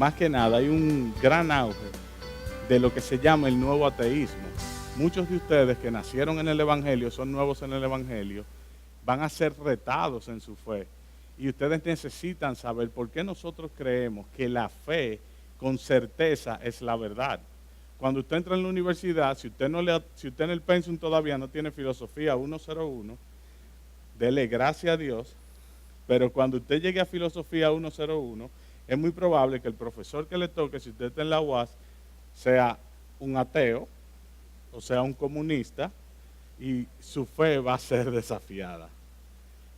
más que nada, hay un gran auge de lo que se llama el nuevo ateísmo. Muchos de ustedes que nacieron en el Evangelio, son nuevos en el Evangelio, van a ser retados en su fe. Y ustedes necesitan saber por qué nosotros creemos que la fe con certeza es la verdad. Cuando usted entra en la universidad, si usted en el pensum todavía no tiene filosofía 101, dele gracias a Dios, pero cuando usted llegue a filosofía 101, es muy probable que el profesor que le toque, si usted está en la UAS, sea un ateo, o sea un comunista, y su fe va a ser desafiada.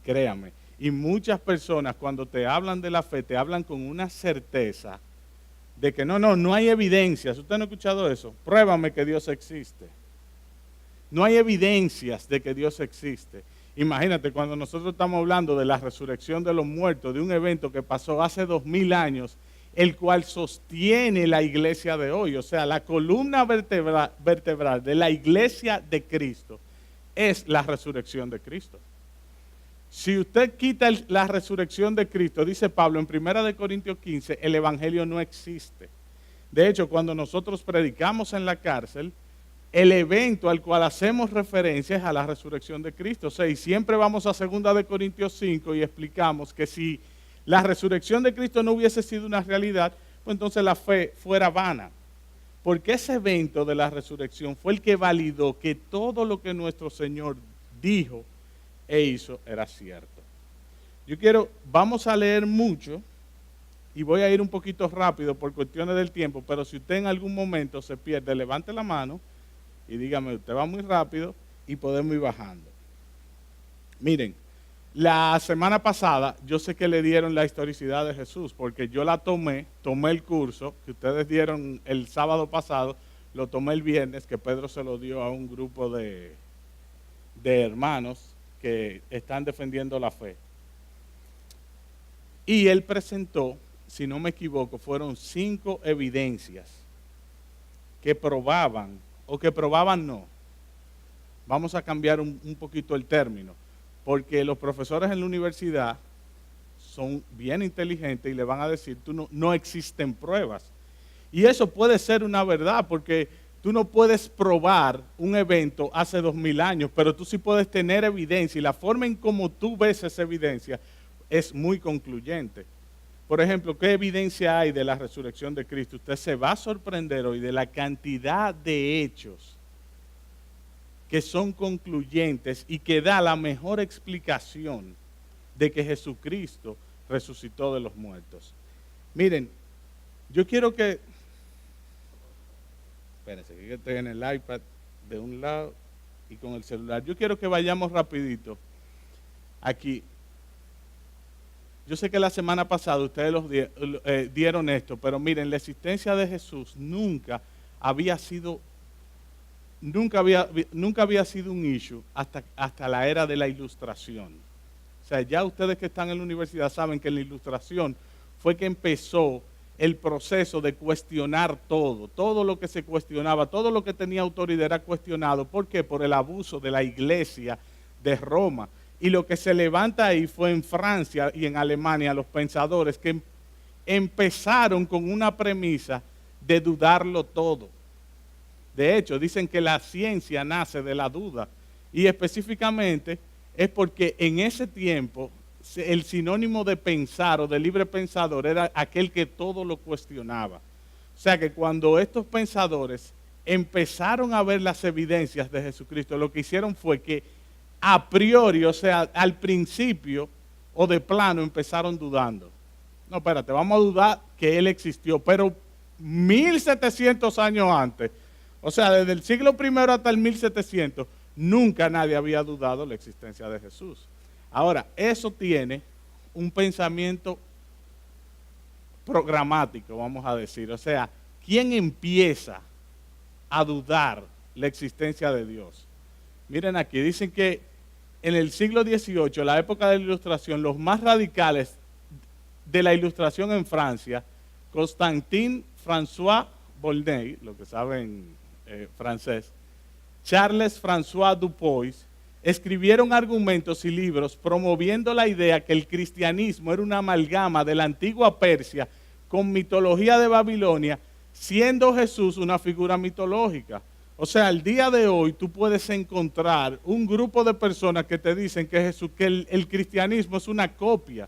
Créame. Y muchas personas cuando te hablan de la fe, te hablan con una certeza de que no hay evidencias. ¿Usted no ha escuchado eso? Pruébame que Dios existe. No hay evidencias de que Dios existe. Imagínate, cuando nosotros estamos hablando de la resurrección de los muertos, de un evento que pasó hace 2000 años, el cual sostiene la iglesia de hoy. O sea, la columna vertebral de la iglesia de Cristo es la resurrección de Cristo. Si usted quita la resurrección de Cristo, dice Pablo en 1 Corintios 15, el evangelio no existe. De hecho, cuando nosotros predicamos en la cárcel, el evento al cual hacemos referencia es a la resurrección de Cristo. O sea, y siempre vamos a 2 Corintios 5 y explicamos que si la resurrección de Cristo no hubiese sido una realidad, pues entonces la fe fuera vana. Porque ese evento de la resurrección fue el que validó que todo lo que nuestro Señor dijo e hizo era cierto. Vamos a leer mucho y voy a ir un poquito rápido por cuestiones del tiempo, pero si usted en algún momento se pierde, levante la mano y dígame, usted va muy rápido y podemos ir bajando. Miren, la semana pasada yo sé que le dieron la historicidad de Jesús, porque yo la tomé el curso que ustedes dieron el sábado pasado, lo tomé el viernes, que Pedro se lo dio a un grupo de hermanos que están defendiendo la fe. Y él presentó, si no me equivoco, fueron 5 evidencias que probaban, o que probaban no. Vamos a cambiar un poquito el término, porque los profesores en la universidad son bien inteligentes y le van a decir, no existen pruebas. Y eso puede ser una verdad, porque tú no puedes probar un evento hace 2000 años, pero tú sí puedes tener evidencia, y la forma en cómo tú ves esa evidencia es muy concluyente. Por ejemplo, ¿qué evidencia hay de la resurrección de Cristo? Usted se va a sorprender hoy de la cantidad de hechos que son concluyentes y que da la mejor explicación de que Jesucristo resucitó de los muertos. Miren, yo quiero que... Espérense, que estoy en el iPad de un lado y con el celular. Yo quiero que vayamos rapidito aquí. Yo sé que la semana pasada ustedes dieron esto, pero miren, la existencia de Jesús nunca había sido un issue hasta la era de la Ilustración. O sea, ya ustedes que están en la universidad saben que en la Ilustración fue que empezó el proceso de cuestionar todo lo que se cuestionaba, todo lo que tenía autoridad era cuestionado. ¿Por qué? Por el abuso de la iglesia de Roma. Y lo que se levanta ahí fue en Francia y en Alemania los pensadores que empezaron con una premisa de dudarlo todo. De hecho, dicen que la ciencia nace de la duda. Y específicamente es porque en ese tiempo el sinónimo de pensar o de libre pensador era aquel que todo lo cuestionaba. O sea que cuando estos pensadores empezaron a ver las evidencias de Jesucristo, lo que hicieron fue que a priori, o sea, al principio o de plano empezaron dudando. No, espérate, vamos a dudar que Él existió, pero 1700 años antes, o sea, desde el siglo I hasta el 1700, nunca nadie había dudado la existencia de Jesús. Ahora, eso tiene un pensamiento programático, vamos a decir. O sea, ¿quién empieza a dudar la existencia de Dios? Miren aquí, dicen que en el siglo XVIII, la época de la Ilustración, los más radicales de la Ilustración en Francia, Constantin François Volney, lo que saben francés, Charles François Dupuis, escribieron argumentos y libros promoviendo la idea que el cristianismo era una amalgama de la antigua Persia con mitología de Babilonia, siendo Jesús una figura mitológica. O sea, al día de hoy tú puedes encontrar un grupo de personas que te dicen que el cristianismo es una copia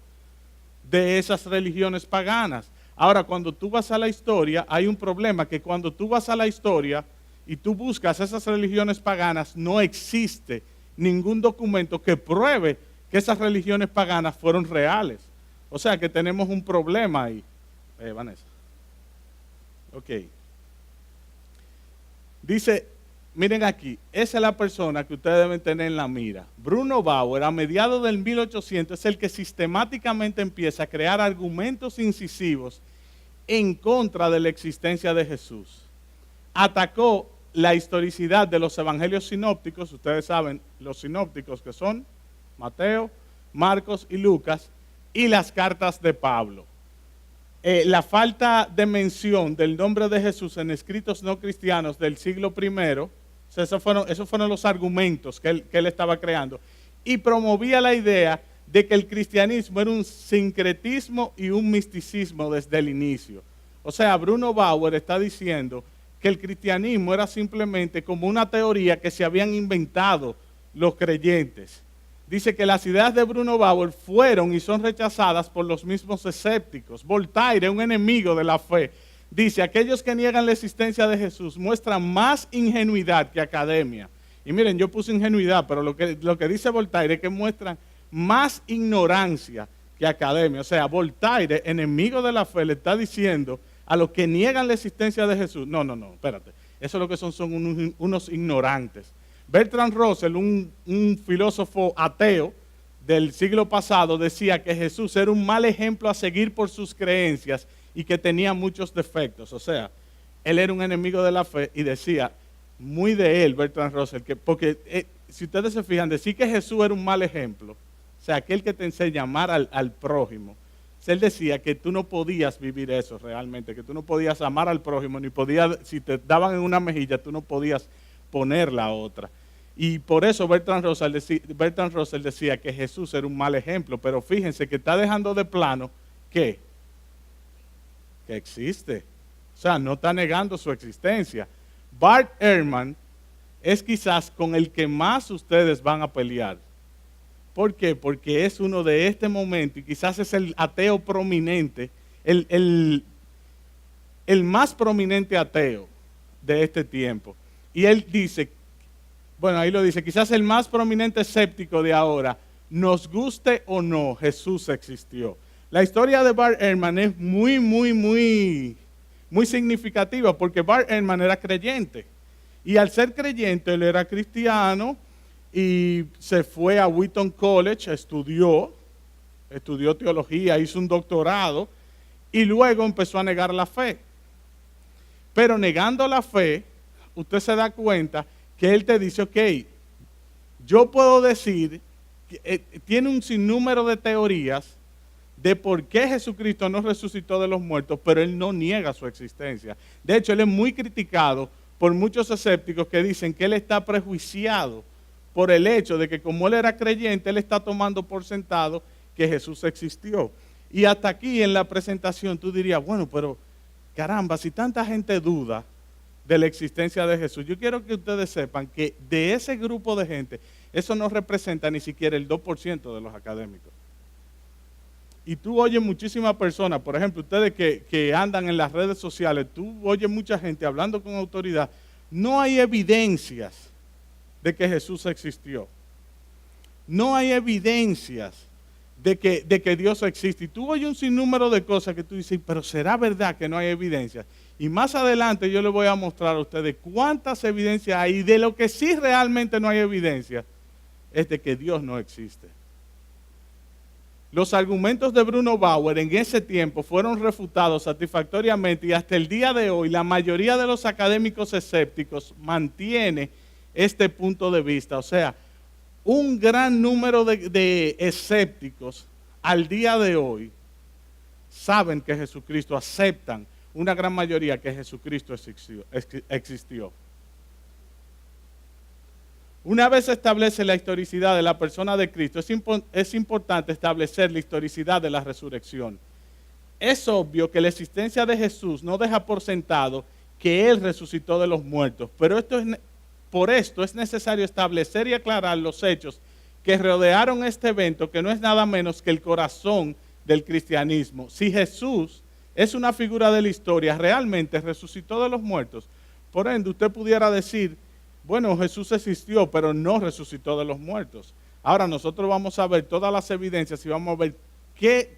de esas religiones paganas. Ahora, cuando tú vas a la historia, hay un problema, que cuando tú vas a la historia y tú buscas esas religiones paganas, no existe ningún documento que pruebe que esas religiones paganas fueron reales. O sea que tenemos un problema ahí. Vanessa. Ok. Dice, miren aquí, esa es la persona que ustedes deben tener en la mira. Bruno Bauer, a mediados del 1800, es el que sistemáticamente empieza a crear argumentos incisivos en contra de la existencia de Jesús. Atacó la historicidad de los evangelios sinópticos, ustedes saben, los sinópticos que son Mateo, Marcos y Lucas, y las cartas de Pablo. La falta de mención del nombre de Jesús en escritos no cristianos del siglo I, o sea, esos fueron los argumentos que él estaba creando, y promovía la idea de que el cristianismo era un sincretismo y un misticismo desde el inicio. O sea, Bruno Bauer está diciendo que el cristianismo era simplemente como una teoría que se habían inventado los creyentes. Dice que las ideas de Bruno Bauer fueron y son rechazadas por los mismos escépticos. Voltaire, un enemigo de la fe, dice, aquellos que niegan la existencia de Jesús muestran más ingenuidad que academia. Y miren, yo puse ingenuidad, pero lo que dice Voltaire es que muestran más ignorancia que academia. O sea, Voltaire, enemigo de la fe, le está diciendo a los que niegan la existencia de Jesús, no, espérate, eso lo que son unos ignorantes. Bertrand Russell, un filósofo ateo del siglo pasado, decía que Jesús era un mal ejemplo a seguir por sus creencias y que tenía muchos defectos. O sea, él era un enemigo de la fe y decía, muy de él, Bertrand Russell, porque si ustedes se fijan, decir que Jesús era un mal ejemplo, o sea, aquel que te enseña a amar al prójimo, él decía que tú no podías vivir eso realmente, que tú no podías amar al prójimo, ni podías, si te daban en una mejilla, tú no podías poner la otra. Y por eso Bertrand Russell decía que Jesús era un mal ejemplo, pero fíjense que está dejando de plano que existe. O sea, no está negando su existencia. Bart Ehrman es quizás con el que más ustedes van a pelear. ¿Por qué? Porque es uno de este momento y quizás es el ateo prominente, el más prominente ateo de este tiempo. Y él dice, bueno, ahí lo dice, quizás el más prominente escéptico de ahora, nos guste o no, Jesús existió. La historia de Bart Ehrman es muy significativa porque Bart Ehrman era creyente. Y al ser creyente, él era cristiano y se fue a Wheaton College, estudió teología, hizo un doctorado y luego empezó a negar la fe. Pero negando la fe, usted se da cuenta que él te dice, ok, yo puedo decir, que, tiene un sinnúmero de teorías de por qué Jesucristo no resucitó de los muertos, pero él no niega su existencia. De hecho, él es muy criticado por muchos escépticos que dicen que él está prejuiciado por el hecho de que como él era creyente, él está tomando por sentado que Jesús existió. Y hasta aquí en la presentación tú dirías, bueno, pero caramba, si tanta gente duda de la existencia de Jesús, yo quiero que ustedes sepan que de ese grupo de gente, eso no representa ni siquiera el 2% de los académicos. Y tú oyes muchísimas personas, por ejemplo, ustedes que andan en las redes sociales, tú oyes mucha gente hablando con autoridad, no hay evidencias de que Jesús existió. No hay evidencias de que Dios existe. Y tú oyes un sinnúmero de cosas que tú dices, pero ¿será verdad que no hay evidencias? Y más adelante yo les voy a mostrar a ustedes cuántas evidencias hay. Y de lo que sí realmente no hay evidencia es de que Dios no existe. Los argumentos de Bruno Bauer en ese tiempo fueron refutados satisfactoriamente y hasta el día de hoy la mayoría de los académicos escépticos mantiene este punto de vista. O sea, un gran número de escépticos al día de hoy saben que Jesucristo, aceptan una gran mayoría que Jesucristo existió. Una vez se establece la historicidad de la persona de Cristo, es importante establecer la historicidad de la resurrección. es obvio que la existencia de Jesús no deja por sentado que Él resucitó de los muertos, pero por esto es necesario establecer y aclarar los hechos que rodearon este evento, que no es nada menos que el corazón del cristianismo. Si Jesús es una figura de la historia, realmente resucitó de los muertos, por ende usted pudiera decir, bueno, Jesús existió, pero no resucitó de los muertos. Ahora nosotros vamos a ver todas las evidencias y vamos a ver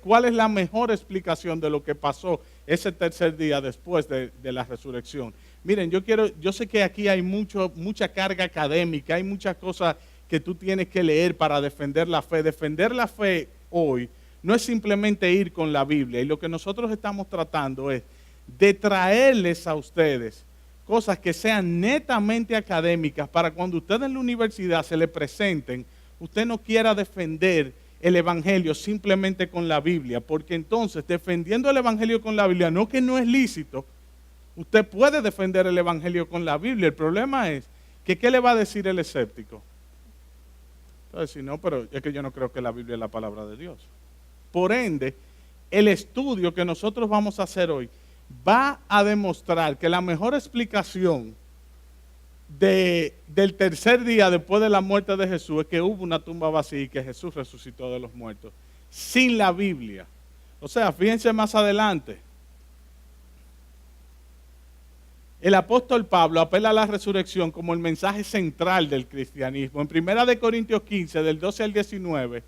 cuál es la mejor explicación de lo que pasó ese tercer día después de la resurrección. Miren, yo sé que aquí hay mucha carga académica, hay muchas cosas que tú tienes que leer para defender la fe. Defender la fe hoy no es simplemente ir con la Biblia, y lo que nosotros estamos tratando es de traerles a ustedes cosas que sean netamente académicas para cuando ustedes en la universidad se le presenten, usted no quiera defender el Evangelio simplemente con la Biblia, porque entonces defendiendo el Evangelio con la Biblia, no que no es lícito, usted puede defender el Evangelio con la Biblia. El problema es que ¿qué le va a decir el escéptico? Entonces, si no, pero es que yo no creo que la Biblia es la palabra de Dios. Por ende, el estudio que nosotros vamos a hacer hoy va a demostrar que la mejor explicación del tercer día después de la muerte de Jesús es que hubo una tumba vacía y que Jesús resucitó de los muertos, sin la Biblia. O sea, fíjense más adelante. El apóstol Pablo apela a la resurrección como el mensaje central del cristianismo. En 1 Corintios 15, del 12 al 19,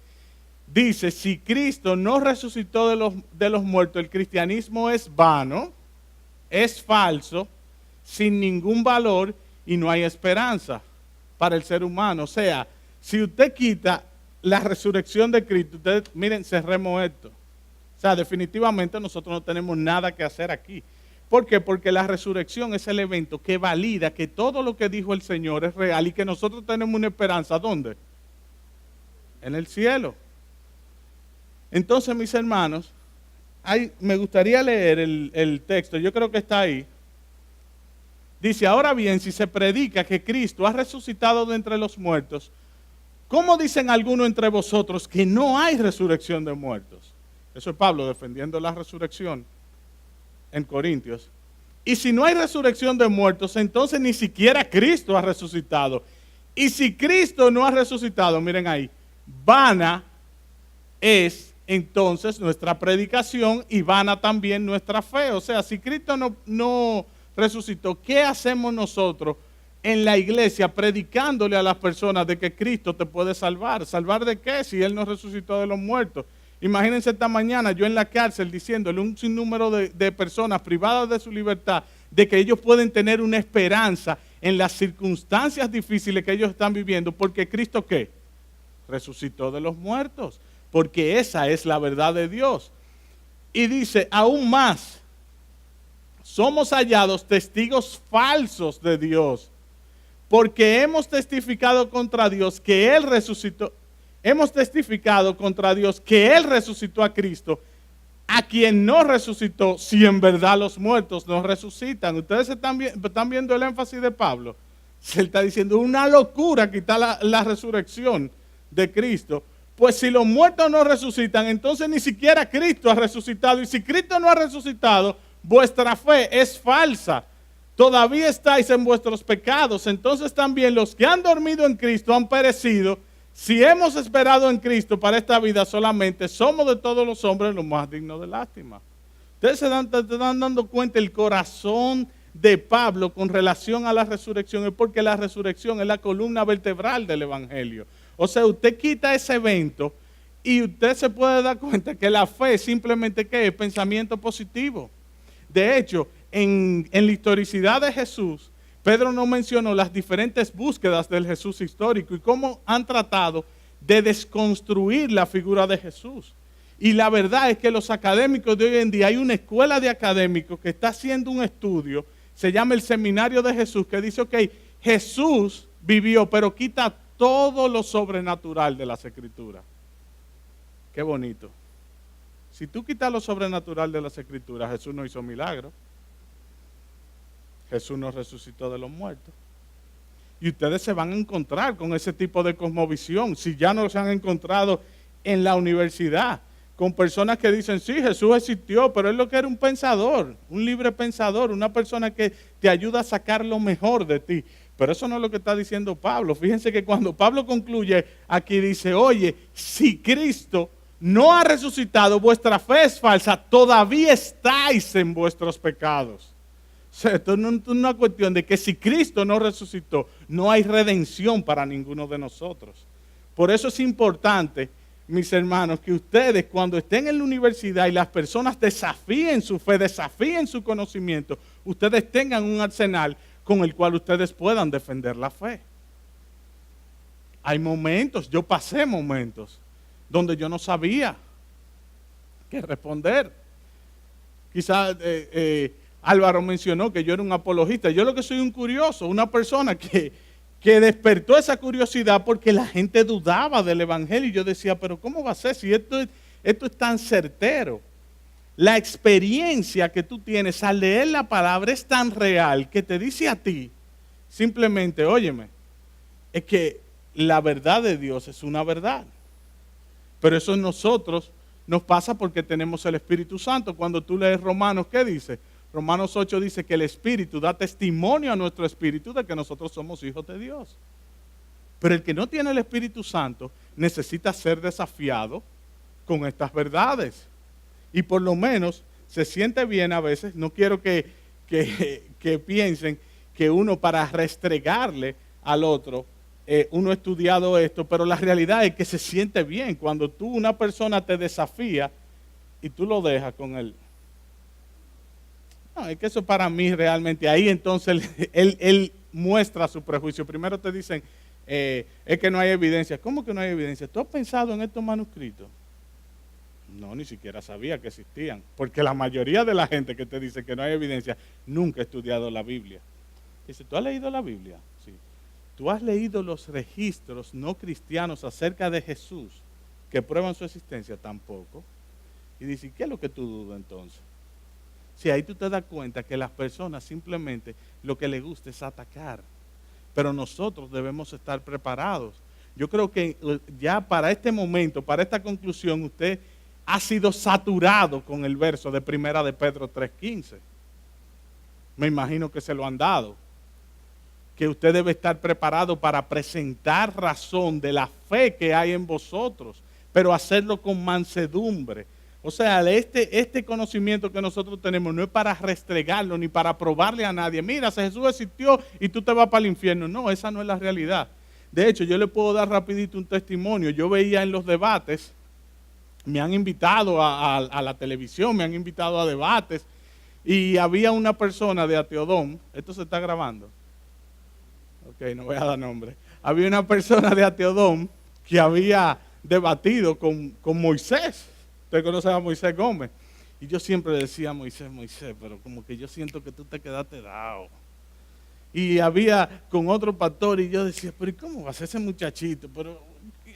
dice, si Cristo no resucitó de los muertos, el cristianismo es vano, es falso, sin ningún valor y no hay esperanza para el ser humano. O sea, si usted quita la resurrección de Cristo, ustedes, miren, cerremos esto. O sea, definitivamente nosotros no tenemos nada que hacer aquí. ¿Por qué? Porque la resurrección es el evento que valida que todo lo que dijo el Señor es real y que nosotros tenemos una esperanza. ¿Dónde? En el cielo. Entonces, mis hermanos, me gustaría leer el texto, yo creo que está ahí. Dice, ahora bien, si se predica que Cristo ha resucitado de entre los muertos, ¿cómo dicen algunos entre vosotros que no hay resurrección de muertos? Eso es Pablo defendiendo la resurrección en Corintios. Y si no hay resurrección de muertos, entonces ni siquiera Cristo ha resucitado. Y si Cristo no ha resucitado, miren ahí, vana es entonces nuestra predicación y vana también nuestra fe. O sea, si Cristo no resucitó, ¿qué hacemos nosotros en la iglesia predicándole a las personas de que Cristo te puede salvar? ¿Salvar de qué si Él no resucitó de los muertos? Imagínense esta mañana yo en la cárcel diciéndole a un sinnúmero de personas privadas de su libertad de que ellos pueden tener una esperanza en las circunstancias difíciles que ellos están viviendo, porque Cristo ¿qué? Resucitó de los muertos, porque esa es la verdad de Dios. Y dice, aún más, somos hallados testigos falsos de Dios, porque hemos testificado contra Dios que Él resucitó. Hemos testificado contra Dios que Él resucitó a Cristo, a quien no resucitó, si en verdad los muertos no resucitan. Ustedes están viendo el énfasis de Pablo. Se está diciendo una locura quitar la resurrección de Cristo. Pues si los muertos no resucitan, entonces ni siquiera Cristo ha resucitado. Y si Cristo no ha resucitado, vuestra fe es falsa. Todavía estáis en vuestros pecados. Entonces también los que han dormido en Cristo han perecido. Si hemos esperado en Cristo para esta vida solamente, somos de todos los hombres los más dignos de lástima. Ustedes se están dando cuenta el corazón de Pablo con relación a la resurrección, es porque la resurrección es la columna vertebral del Evangelio. O sea, usted quita ese evento y usted se puede dar cuenta que la fe simplemente ¿qué es? Pensamiento positivo. De hecho, en la historicidad de Jesús, Pedro no mencionó las diferentes búsquedas del Jesús histórico y cómo han tratado de desconstruir la figura de Jesús. Y la verdad es que los académicos de hoy en día, hay una escuela de académicos que está haciendo un estudio, se llama el Seminario de Jesús, que dice, ok, Jesús vivió, pero quita todo lo sobrenatural de las Escrituras. Qué bonito. Si tú quitas lo sobrenatural de las Escrituras, Jesús no hizo milagro. Jesús no resucitó de los muertos. Y ustedes se van a encontrar con ese tipo de cosmovisión, si ya no se han encontrado en la universidad, con personas que dicen, sí, Jesús existió, pero él lo que era un pensador, un libre pensador, una persona que te ayuda a sacar lo mejor de ti. Pero eso no es lo que está diciendo Pablo. Fíjense que cuando Pablo concluye aquí dice, oye, si Cristo no ha resucitado, vuestra fe es falsa, todavía estáis en vuestros pecados. O sea, esto no es una cuestión de que si Cristo no resucitó, no hay redención para ninguno de nosotros. Por eso es importante, mis hermanos, que ustedes cuando estén en la universidad y las personas desafíen su fe, desafíen su conocimiento, ustedes tengan un arsenal con el cual ustedes puedan defender la fe. Hay momentos, yo pasé momentos, donde yo no sabía qué responder. Quizás Álvaro mencionó que yo era un apologista. Yo lo que soy un curioso, una persona que despertó esa curiosidad porque la gente dudaba del evangelio. Y yo decía, pero ¿cómo va a ser si esto es tan certero? La experiencia que tú tienes al leer la palabra es tan real que te dice a ti, simplemente, óyeme, es que la verdad de Dios es una verdad. Pero eso en nosotros nos pasa porque tenemos el Espíritu Santo. Cuando tú lees Romanos, ¿qué dice? Romanos 8 dice que el Espíritu da testimonio a nuestro espíritu de que nosotros somos hijos de Dios. Pero el que no tiene el Espíritu Santo necesita ser desafiado con estas verdades. Y por lo menos se siente bien a veces. No quiero que piensen que uno para restregarle al otro, uno ha estudiado esto, pero la realidad es que se siente bien cuando una persona te desafía y tú lo dejas con él. No, es que eso para mí realmente, ahí entonces él muestra su prejuicio. Primero te dicen, es que no hay evidencia. ¿Cómo que no hay evidencia? ¿Tú has pensado en estos manuscritos? No, ni siquiera sabía que existían, porque la mayoría de la gente que te dice que no hay evidencia, nunca ha estudiado la Biblia. Dice, ¿tú has leído la Biblia? Sí. ¿Tú has leído los registros no cristianos acerca de Jesús que prueban su existencia? Tampoco. Y dice, ¿qué es lo que tú dudas entonces? Si ahí tú te das cuenta que las personas simplemente lo que les gusta es atacar. Pero nosotros debemos estar preparados. Yo creo que ya para este momento, para esta conclusión, usted ha sido saturado con el verso de Primera de Pedro 3:15. Me imagino que se lo han dado. Que usted debe estar preparado para presentar razón de la fe que hay en vosotros, pero hacerlo con mansedumbre. O sea, este conocimiento que nosotros tenemos no es para restregarlo ni para probarle a nadie. Mira, si Jesús existió y tú te vas para el infierno. No, esa no es la realidad. De hecho, yo le puedo dar rapidito un testimonio. Yo veía en los debates, me han invitado a la televisión, me han invitado a debates, y había una persona de Ateodón, esto se está grabando. Ok, no voy a dar nombre. Había una persona de Ateodón que había debatido con Moisés. Usted conoce a Moisés Gómez. Y yo siempre decía Moisés, pero como que yo siento que tú te quedaste dado. Y había con otro pastor y yo decía, pero ¿y cómo va a ser ese muchachito? Pero,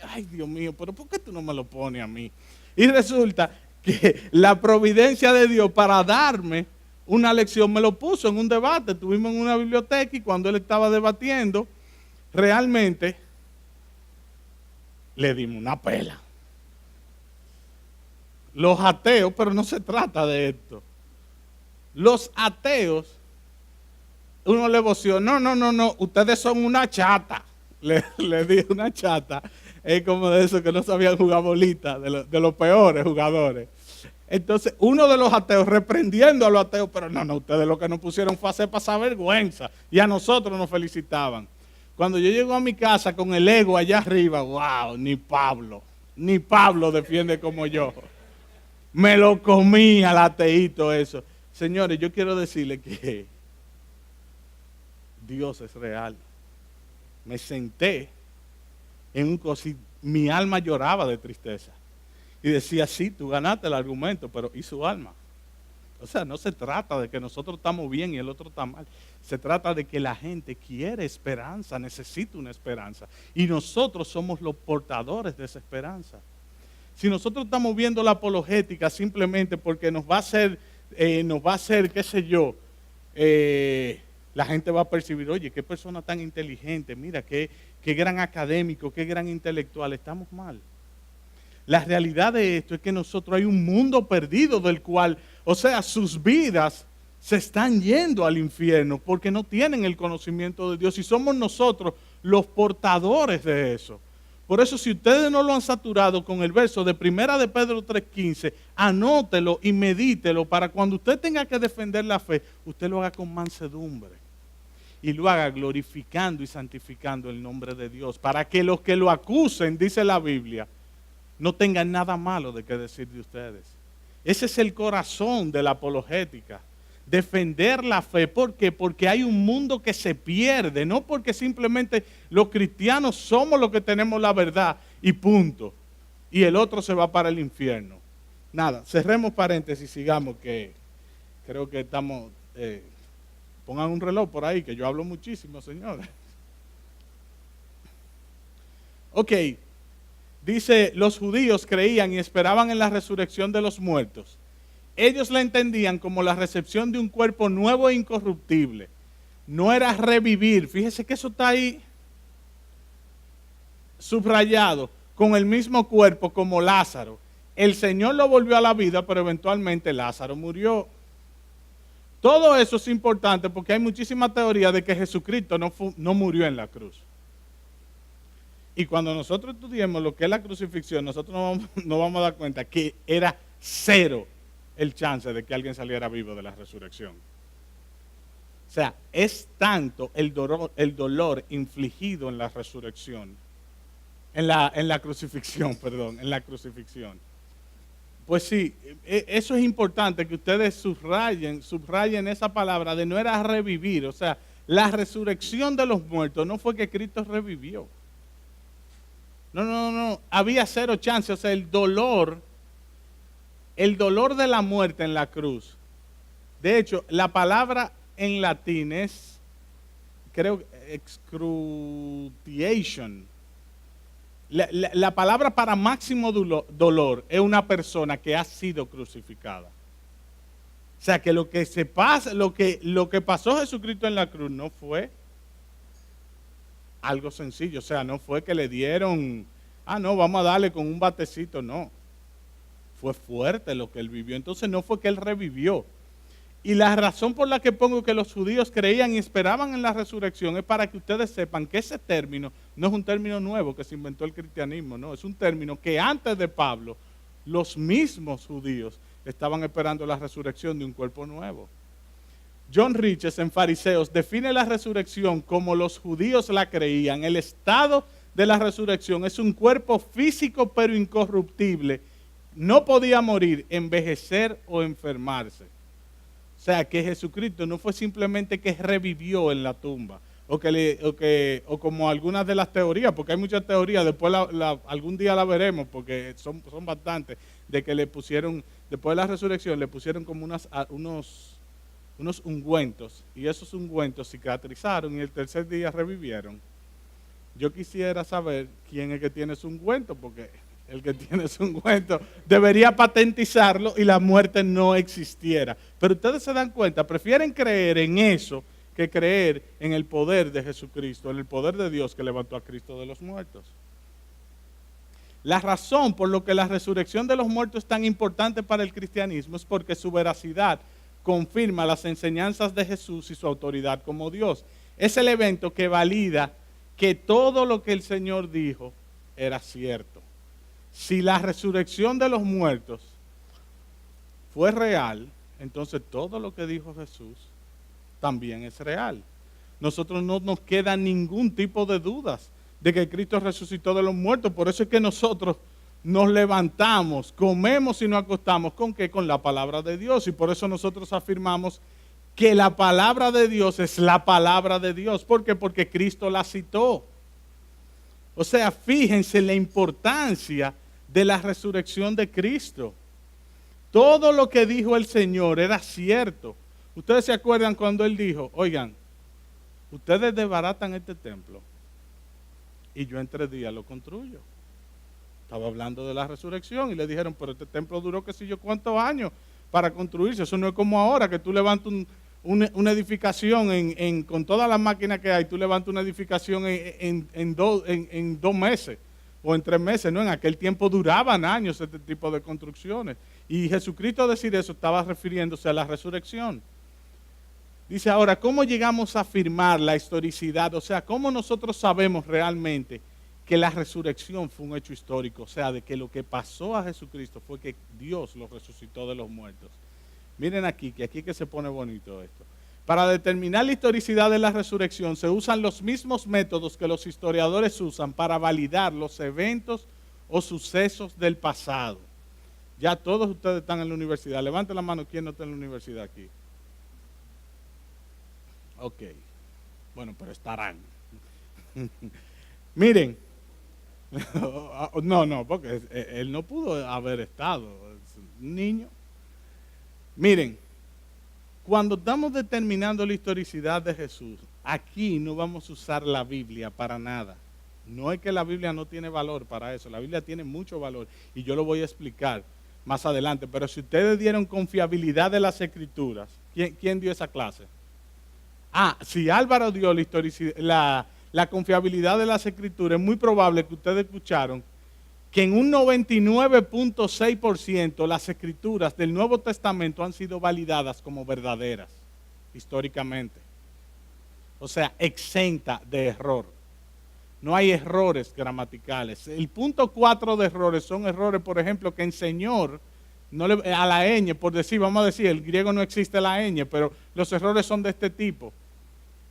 ay Dios mío, pero ¿por qué tú no me lo pones a mí? Y resulta que la providencia de Dios para darme una lección me lo puso en un debate. Estuvimos en una biblioteca y cuando él estaba debatiendo, realmente le dimos una pela. Los ateos, pero no se trata de esto. Los ateos, uno le voció, no, ustedes son una chata. Le dije una chata, es como de esos que no sabían jugar bolita, de los peores jugadores. Entonces, uno de los ateos reprendiendo a los ateos, pero no, ustedes lo que nos pusieron fue hacer pasar vergüenza. Y a nosotros nos felicitaban. Cuando yo llego a mi casa con el ego allá arriba, wow, ni Pablo defiende como yo. Me lo comí al ateíto eso. Señores, yo quiero decirles que Dios es real. Me senté en un cosito, mi alma lloraba de tristeza. Y decía, sí, tú ganaste el argumento, pero ¿y su alma? O sea, no se trata de que nosotros estamos bien y el otro está mal. Se trata de que la gente quiere esperanza, necesita una esperanza. Y nosotros somos los portadores de esa esperanza. Si nosotros estamos viendo la apologética simplemente porque nos va a hacer, qué sé yo, la gente va a percibir, oye, qué persona tan inteligente, mira, qué gran académico, qué gran intelectual, estamos mal. La realidad de esto es que nosotros hay un mundo perdido del cual, o sea, sus vidas se están yendo al infierno porque no tienen el conocimiento de Dios y somos nosotros los portadores de eso. Por eso, si ustedes no lo han saturado con el verso de Primera de Pedro 3:15, anótelo y medítelo para cuando usted tenga que defender la fe, usted lo haga con mansedumbre y lo haga glorificando y santificando el nombre de Dios, para que los que lo acusen, dice la Biblia, no tengan nada malo de qué decir de ustedes. Ese es el corazón de la apologética. Defender la fe. ¿Por qué? Porque hay un mundo que se pierde, no porque simplemente los cristianos somos los que tenemos la verdad y punto. Y el otro se va para el infierno. Nada, cerremos paréntesis y sigamos, que creo que estamos... pongan un reloj por ahí, que yo hablo muchísimo, señores. Ok, dice, los judíos creían y esperaban en la resurrección de los muertos. Ellos la entendían como la recepción de un cuerpo nuevo e incorruptible. No era revivir. Fíjese que eso está ahí subrayado, con el mismo cuerpo como Lázaro. El Señor lo volvió a la vida, pero eventualmente Lázaro murió. Todo eso es importante porque hay muchísima teoría de que Jesucristo no murió en la cruz. Y cuando nosotros estudiemos lo que es la crucifixión, nosotros nos vamos a dar cuenta que era cero el chance de que alguien saliera vivo de la resurrección. O sea, es tanto el dolor infligido en la resurrección, en la crucifixión. Pues sí, eso es importante que ustedes subrayen esa palabra de no era revivir. O sea, la resurrección de los muertos no fue que Cristo revivió. No, había cero chance. O sea, el dolor de la muerte en la cruz. De hecho, la palabra en latín es, creo, excruciation. La palabra para máximo dolor es una persona que ha sido crucificada. O sea, que lo que pasó Jesucristo en la cruz no fue algo sencillo. O sea, no fue que le dieron, no, vamos a darle con un batecito, no. Fue fuerte lo que él vivió. Entonces no fue que él revivió. Y la razón por la que pongo que los judíos creían y esperaban en la resurrección es para que ustedes sepan que ese término no es un término nuevo que se inventó el cristianismo, no. Es un término que antes de Pablo, los mismos judíos estaban esperando la resurrección de un cuerpo nuevo. John Riches en Fariseos define la resurrección como los judíos la creían. El estado de la resurrección es un cuerpo físico pero incorruptible. No podía morir, envejecer o enfermarse. O sea, que Jesucristo no fue simplemente que revivió en la tumba, o como algunas de las teorías, porque hay muchas teorías, después algún día la veremos, porque son bastantes, de que le pusieron, después de la resurrección, le pusieron como unos ungüentos, y esos ungüentos cicatrizaron y el tercer día revivieron. Yo quisiera saber quién es que tiene su ungüento, porque el que tiene su ungüento debería patentizarlo y la muerte no existiera. Pero ustedes se dan cuenta, prefieren creer en eso que creer en el poder de Jesucristo, en el poder de Dios que levantó a Cristo de los muertos. La razón por la que la resurrección de los muertos es tan importante para el cristianismo es porque su veracidad confirma las enseñanzas de Jesús y su autoridad como Dios. Es el evento que valida que todo lo que el Señor dijo era cierto. Si la resurrección de los muertos fue real, entonces todo lo que dijo Jesús también es real. Nosotros no nos queda ningún tipo de dudas de que Cristo resucitó de los muertos. Por eso es que nosotros nos levantamos, comemos y nos acostamos. ¿Con qué? Con la palabra de Dios. Y por eso nosotros afirmamos que la palabra de Dios es la palabra de Dios. ¿Por qué? Porque Cristo la citó. O sea, fíjense la importancia de la resurrección de Cristo. Todo lo que dijo el Señor era cierto. Ustedes se acuerdan cuando Él dijo, oigan, ustedes desbaratan este templo y yo en 3 días lo construyo. Estaba hablando de la resurrección y le dijeron, pero este templo duró qué sé yo cuántos años para construirse. Eso no es como ahora que tú levantas una edificación con todas las máquinas que hay, tú levantas una edificación en 2 meses. o en 3 meses. No, en aquel tiempo duraban años este tipo de construcciones. Y Jesucristo, decir eso, estaba refiriéndose a la resurrección. Dice ahora, ¿cómo llegamos a afirmar la historicidad? O sea, ¿cómo nosotros sabemos realmente que la resurrección fue un hecho histórico? O sea, de que lo que pasó a Jesucristo fue que Dios lo resucitó de los muertos. Miren aquí, que aquí que se pone bonito esto. Para determinar la historicidad de la resurrección se usan los mismos métodos que los historiadores usan para validar los eventos o sucesos del pasado. Ya todos ustedes están en la universidad. Levanten la mano, ¿quién no está en la universidad aquí? Ok. Bueno, pero estarán. Miren. No, porque él no pudo haber estado. Es un niño. Miren. Cuando estamos determinando la historicidad de Jesús, aquí no vamos a usar la Biblia para nada. No es que la Biblia no tiene valor para eso, la Biblia tiene mucho valor y yo lo voy a explicar más adelante. Pero si ustedes dieron confiabilidad de las Escrituras, ¿quién dio esa clase? Si Álvaro dio la confiabilidad de las Escrituras, es muy probable que ustedes escucharon que en un 99.6% las Escrituras del Nuevo Testamento han sido validadas como verdaderas, históricamente. O sea, exenta de error. No hay errores gramaticales. El punto 4 de errores son errores, por ejemplo, que en Señor, a la ñ, por decir, vamos a decir, el griego no existe la ñ, pero los errores son de este tipo.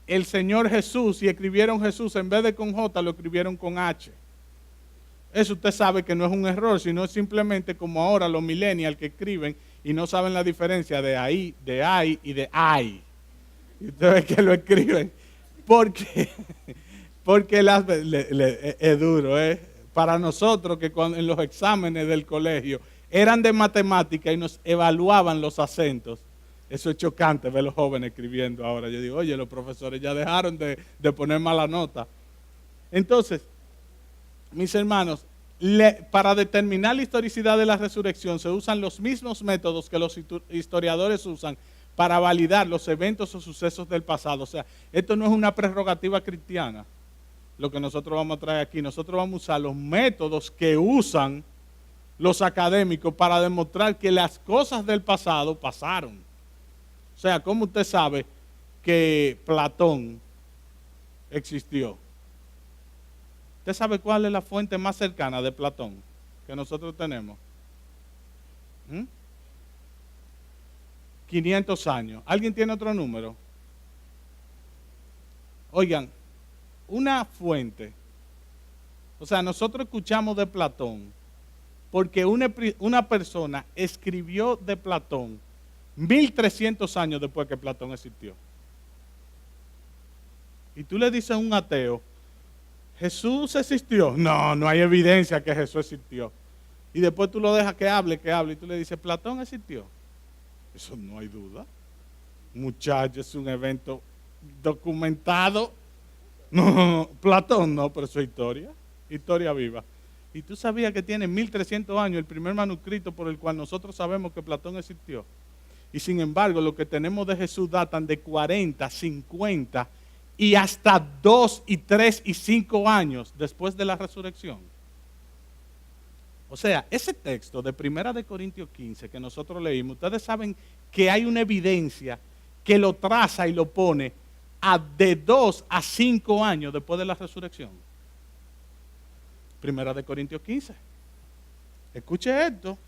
El Señor Jesús, y escribieron Jesús, en vez de con J, lo escribieron con H. Eso usted sabe que no es un error, sino simplemente como ahora los millennials que escriben y no saben la diferencia de ahí, de ay y de ay. Y usted ve que lo escriben. Porque es duro, ¿eh? Para nosotros que en los exámenes del colegio eran de matemática y nos evaluaban los acentos. Eso es chocante ver los jóvenes escribiendo ahora. Yo digo, oye, los profesores ya dejaron de poner mala nota. Entonces, mis hermanos, para determinar la historicidad de la resurrección se usan los mismos métodos que los historiadores usan para validar los eventos o sucesos del pasado. O sea, esto no es una prerrogativa cristiana, lo que nosotros vamos a traer aquí. Nosotros vamos a usar los métodos que usan los académicos para demostrar que las cosas del pasado pasaron. O sea, ¿cómo usted sabe que Platón existió? ¿Usted sabe cuál es la fuente más cercana de Platón que nosotros tenemos? 500 años. ¿Alguien tiene otro número? Oigan, una fuente. O sea, nosotros escuchamos de Platón porque una persona escribió de Platón 1300 años después que Platón existió. Y tú le dices a un ateo, ¿Jesús existió? No, no hay evidencia que Jesús existió. Y después tú lo dejas que hable, y tú le dices, ¿Platón existió? Eso no hay duda. Muchachos, es un evento documentado. No, Platón no, pero eso es historia viva. Y tú sabías que tiene 1300 años el primer manuscrito por el cual nosotros sabemos que Platón existió. Y sin embargo, lo que tenemos de Jesús datan de 40, 50 y hasta 2 y 3 y 5 años después de la resurrección. O sea, ese texto de 1 Corintios 15 que nosotros leímos, ustedes saben que hay una evidencia que lo traza y lo pone de 2 a 5 años después de la resurrección. 1 Corintios 15. Escuche esto.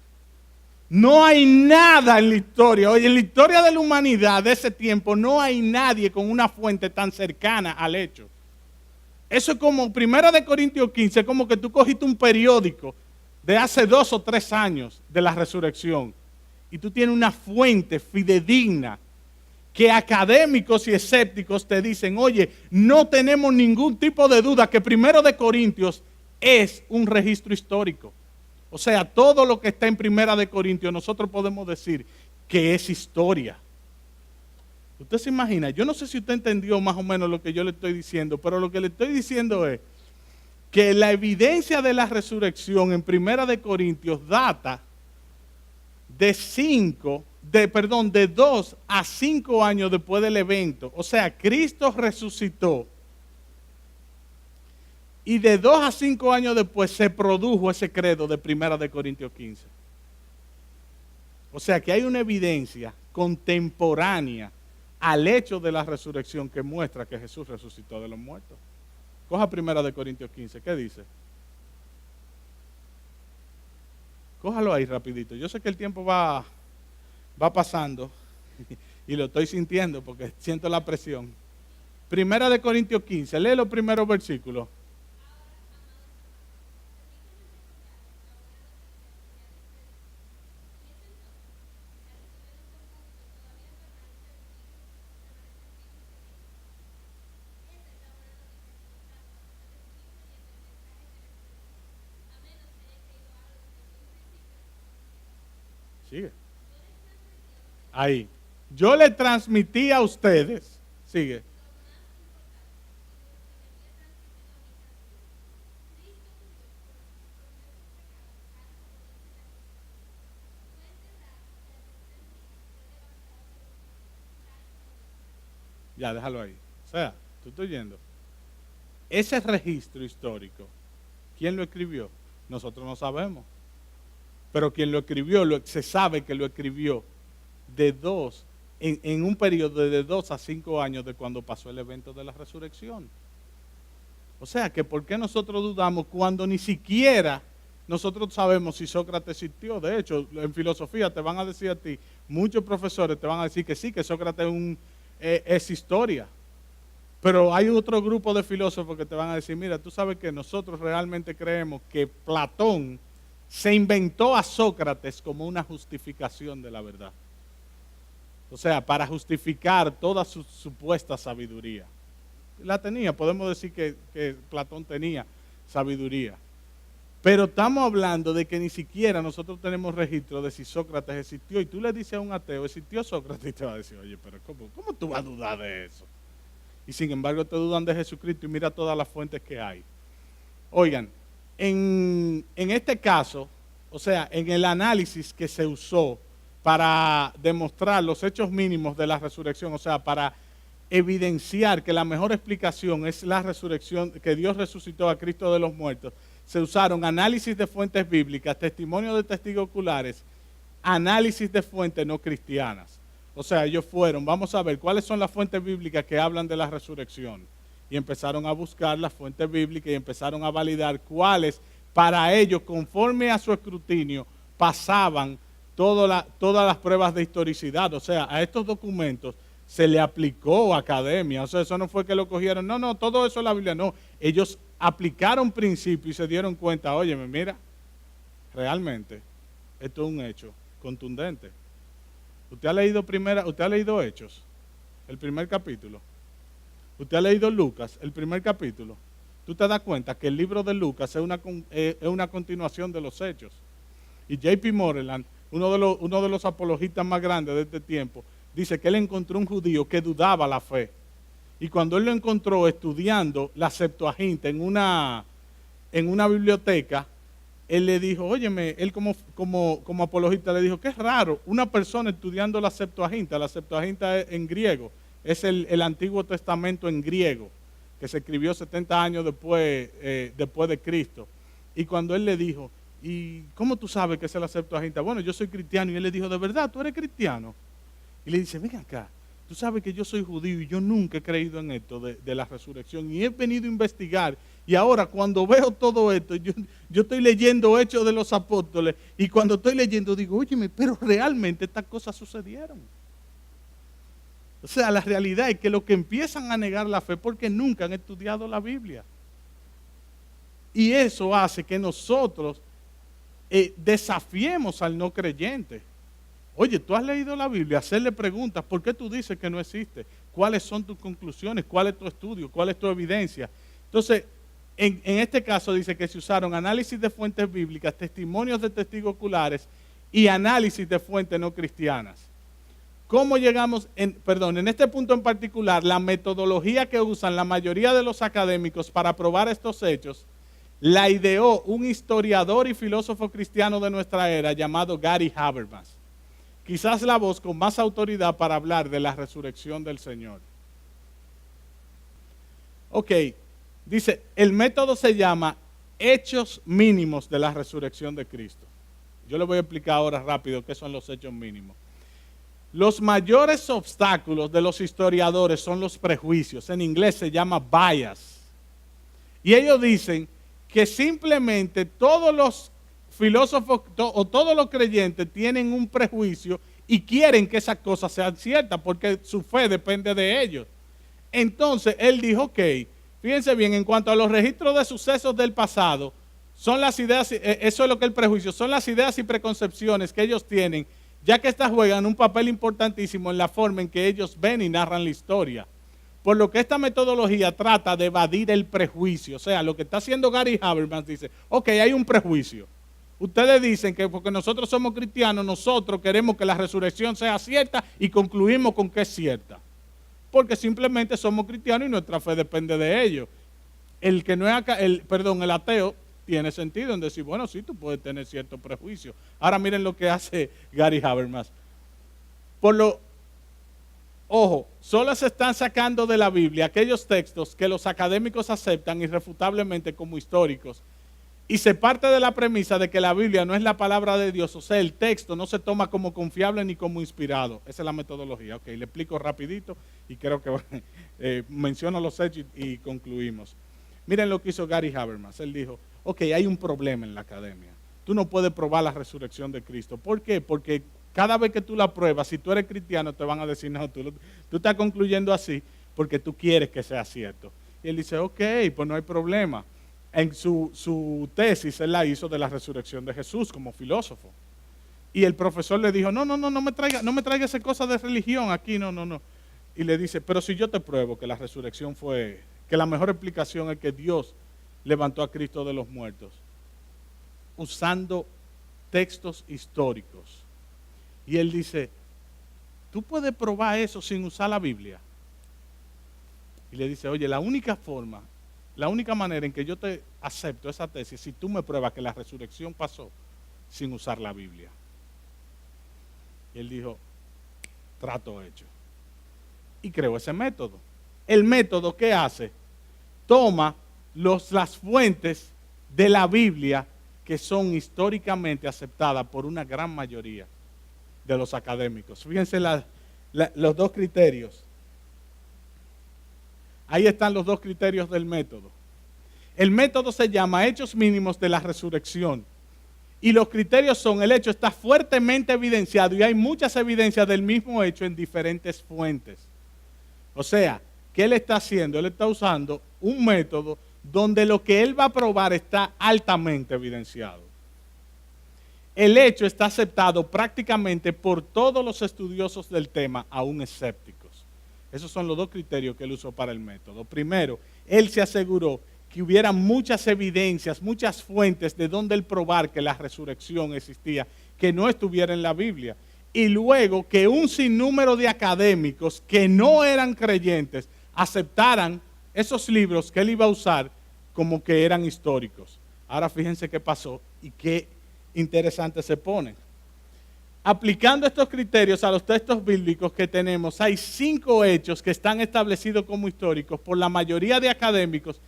No hay nada en la historia, oye, en la historia de la humanidad de ese tiempo no hay nadie con una fuente tan cercana al hecho. Eso es como 1 Corintios 15, como que tú cogiste un periódico de hace 2 o 3 años de la resurrección y tú tienes una fuente fidedigna que académicos y escépticos te dicen, oye, no tenemos ningún tipo de duda que 1 Corintios es un registro histórico. O sea, todo lo que está en 1 Corintios nosotros podemos decir que es historia. Usted se imagina, yo no sé si usted entendió más o menos lo que yo le estoy diciendo, pero lo que le estoy diciendo es que la evidencia de la resurrección en 1 Corintios data de 2 a 5 años después del evento. O sea, Cristo resucitó Y de 2 a 5 años después se produjo ese credo de 1 Corintios 15. O sea que hay una evidencia contemporánea al hecho de la resurrección que muestra que Jesús resucitó de los muertos. Coja 1 Corintios 15, ¿qué dice? Cójalo ahí rapidito. Yo sé que el tiempo va pasando y lo estoy sintiendo porque siento la presión. 1 Corintios 15, lee los primeros versículos. Sigue. Ahí. Yo le transmití a ustedes. Sigue. Ya, déjalo ahí. O sea, tú estás oyendo. Ese registro histórico, ¿quién lo escribió? Nosotros no sabemos. Pero quien lo escribió, se sabe que lo escribió en un periodo de 2 a 5 años de cuando pasó el evento de la resurrección. O sea, que ¿por qué nosotros dudamos cuando ni siquiera nosotros sabemos si Sócrates existió? De hecho, en filosofía te van a decir a ti, muchos profesores te van a decir que sí, que Sócrates es historia. Pero hay otro grupo de filósofos que te van a decir, mira, tú sabes que nosotros realmente creemos que Platón se inventó a Sócrates como una justificación de la verdad. O sea, para justificar toda su supuesta sabiduría. La tenía, podemos decir que Platón tenía sabiduría. Pero estamos hablando de que ni siquiera nosotros tenemos registro de si Sócrates existió. Y tú le dices a un ateo, ¿existió Sócrates? Y te va a decir, oye, pero ¿cómo tú vas a dudar de eso? Y sin embargo te dudan de Jesucristo y mira todas las fuentes que hay. Oigan, en este caso, o sea, en el análisis que se usó para demostrar los hechos mínimos de la resurrección, o sea, para evidenciar que la mejor explicación es la resurrección, que Dios resucitó a Cristo de los muertos, se usaron análisis de fuentes bíblicas, testimonios de testigos oculares, análisis de fuentes no cristianas. O sea, ellos fueron, vamos a ver, ¿cuáles son las fuentes bíblicas que hablan de la resurrección? Y empezaron a buscar las fuentes bíblicas y empezaron a validar cuáles para ellos, conforme a su escrutinio, pasaban todas las pruebas de historicidad. O sea, a estos documentos se le aplicó academia. O sea, eso no fue que lo cogieron. No, todo eso es la Biblia. No, ellos aplicaron principios y se dieron cuenta, óyeme, mira, realmente esto es un hecho contundente. ¿Usted ha leído Hechos, el primer capítulo? ¿Usted ha leído Lucas, el primer capítulo? Tú te das cuenta que el libro de Lucas es una continuación de los Hechos. Y J.P. Moreland, uno de los apologistas más grandes de este tiempo, dice que él encontró un judío que dudaba la fe. Y cuando él lo encontró estudiando la Septuaginta en una biblioteca, él le dijo, óyeme, él como apologista le dijo, qué raro, una persona estudiando la Septuaginta es en griego, es el Antiguo Testamento en griego, que se escribió 70 años después de Cristo. Y cuando él le dijo, ¿y cómo tú sabes que es la Septuaginta? Bueno, yo soy cristiano. Y él le dijo, ¿de verdad tú eres cristiano? Y le dice, ven acá, tú sabes que yo soy judío y yo nunca he creído en esto de la resurrección. Y he venido a investigar. Y ahora cuando veo todo esto, yo estoy leyendo Hechos de los Apóstoles. Y cuando estoy leyendo digo, óyeme, pero realmente estas cosas sucedieron. O sea, la realidad es que los que empiezan a negar la fe porque nunca han estudiado la Biblia. Y eso hace que nosotros desafiemos al no creyente. Oye, tú has leído la Biblia, hacerle preguntas, ¿por qué tú dices que no existe? ¿Cuáles son tus conclusiones? ¿Cuál es tu estudio? ¿Cuál es tu evidencia? Entonces, en este caso dice que se usaron análisis de fuentes bíblicas, testimonios de testigos oculares y análisis de fuentes no cristianas. ¿Cómo llegamos, en este punto en particular, la metodología que usan la mayoría de los académicos para probar estos hechos, la ideó un historiador y filósofo cristiano de nuestra era llamado Gary Habermas? Quizás la voz con más autoridad para hablar de la resurrección del Señor. Ok, Dice, el método se llama hechos mínimos de la resurrección de Cristo. Yo le voy a explicar ahora rápido qué son los hechos mínimos. Los mayores obstáculos de los historiadores son los prejuicios. En inglés se llama bias. Y ellos dicen que simplemente todos los filósofos o todos los creyentes tienen un prejuicio y quieren que esas cosas sean ciertas porque su fe depende de ellos. Entonces él dijo, ok, fíjense bien, en cuanto a los registros de sucesos del pasado, son las ideas, eso es lo que el prejuicio, son las ideas y preconcepciones que ellos tienen, ya que estas juegan un papel importantísimo en la forma en que ellos ven y narran la historia. Por lo que esta metodología trata de evadir el prejuicio. O sea, lo que está haciendo Gary Habermas dice, ok, hay un prejuicio. Ustedes dicen que porque nosotros somos cristianos, nosotros queremos que la resurrección sea cierta y concluimos con que es cierta. Porque simplemente somos cristianos y nuestra fe depende de ello. El que no es el ateo tiene sentido en decir, bueno, sí, tú puedes tener cierto prejuicio. Ahora miren lo que hace Gary Habermas. Ojo, solo se están sacando de la Biblia aquellos textos que los académicos aceptan irrefutablemente como históricos. Y se parte de la premisa de que la Biblia no es la palabra de Dios, o sea, el texto no se toma como confiable ni como inspirado. Esa es la metodología. Ok, le explico rapidito y creo que menciono los hechos y concluimos. Miren lo que hizo Gary Habermas. Él dijo, ok, hay un problema en la academia. Tú no puedes probar la resurrección de Cristo. ¿Por qué? Porque cada vez que tú la pruebas, si tú eres cristiano, te van a decir, no, tú estás concluyendo así porque tú quieres que sea cierto. Y él dice, ok, pues no hay problema. En su tesis, él la hizo de la resurrección de Jesús como filósofo. Y el profesor le dijo, no me traiga esa cosa de religión aquí, no. Y le dice, pero si yo te pruebo que la resurrección que la mejor explicación es que Dios levantó a Cristo de los muertos, usando textos históricos. Y él dice, ¿tú puedes probar eso sin usar la Biblia? Y le dice, oye, la única manera en que yo te acepto esa tesis es si tú me pruebas que la resurrección pasó sin usar la Biblia. Y él dijo, trato hecho. Y creó ese método. El método, ¿qué hace? Toma las fuentes de la Biblia que son históricamente aceptadas por una gran mayoría de los académicos. Fíjense los dos criterios. Ahí están los dos criterios del método. El método se llama hechos mínimos de la resurrección. Y los criterios son, el hecho está fuertemente evidenciado y hay muchas evidencias del mismo hecho en diferentes fuentes. O sea, ¿qué él está haciendo? Él está usando un método donde lo que él va a probar está altamente evidenciado. El hecho está aceptado prácticamente por todos los estudiosos del tema, aún escépticos. Esos son los dos criterios que él usó para el método. Primero, él se aseguró que hubiera muchas evidencias, muchas fuentes de donde él probar que la resurrección existía, que no estuviera en la Biblia. Y luego que un sinnúmero de académicos que no eran creyentes aceptaran esos libros que él iba a usar como que eran históricos. Ahora fíjense qué pasó y qué interesante se pone. Aplicando estos criterios a los textos bíblicos que tenemos, hay 5 hechos que están establecidos como históricos por la mayoría de académicos,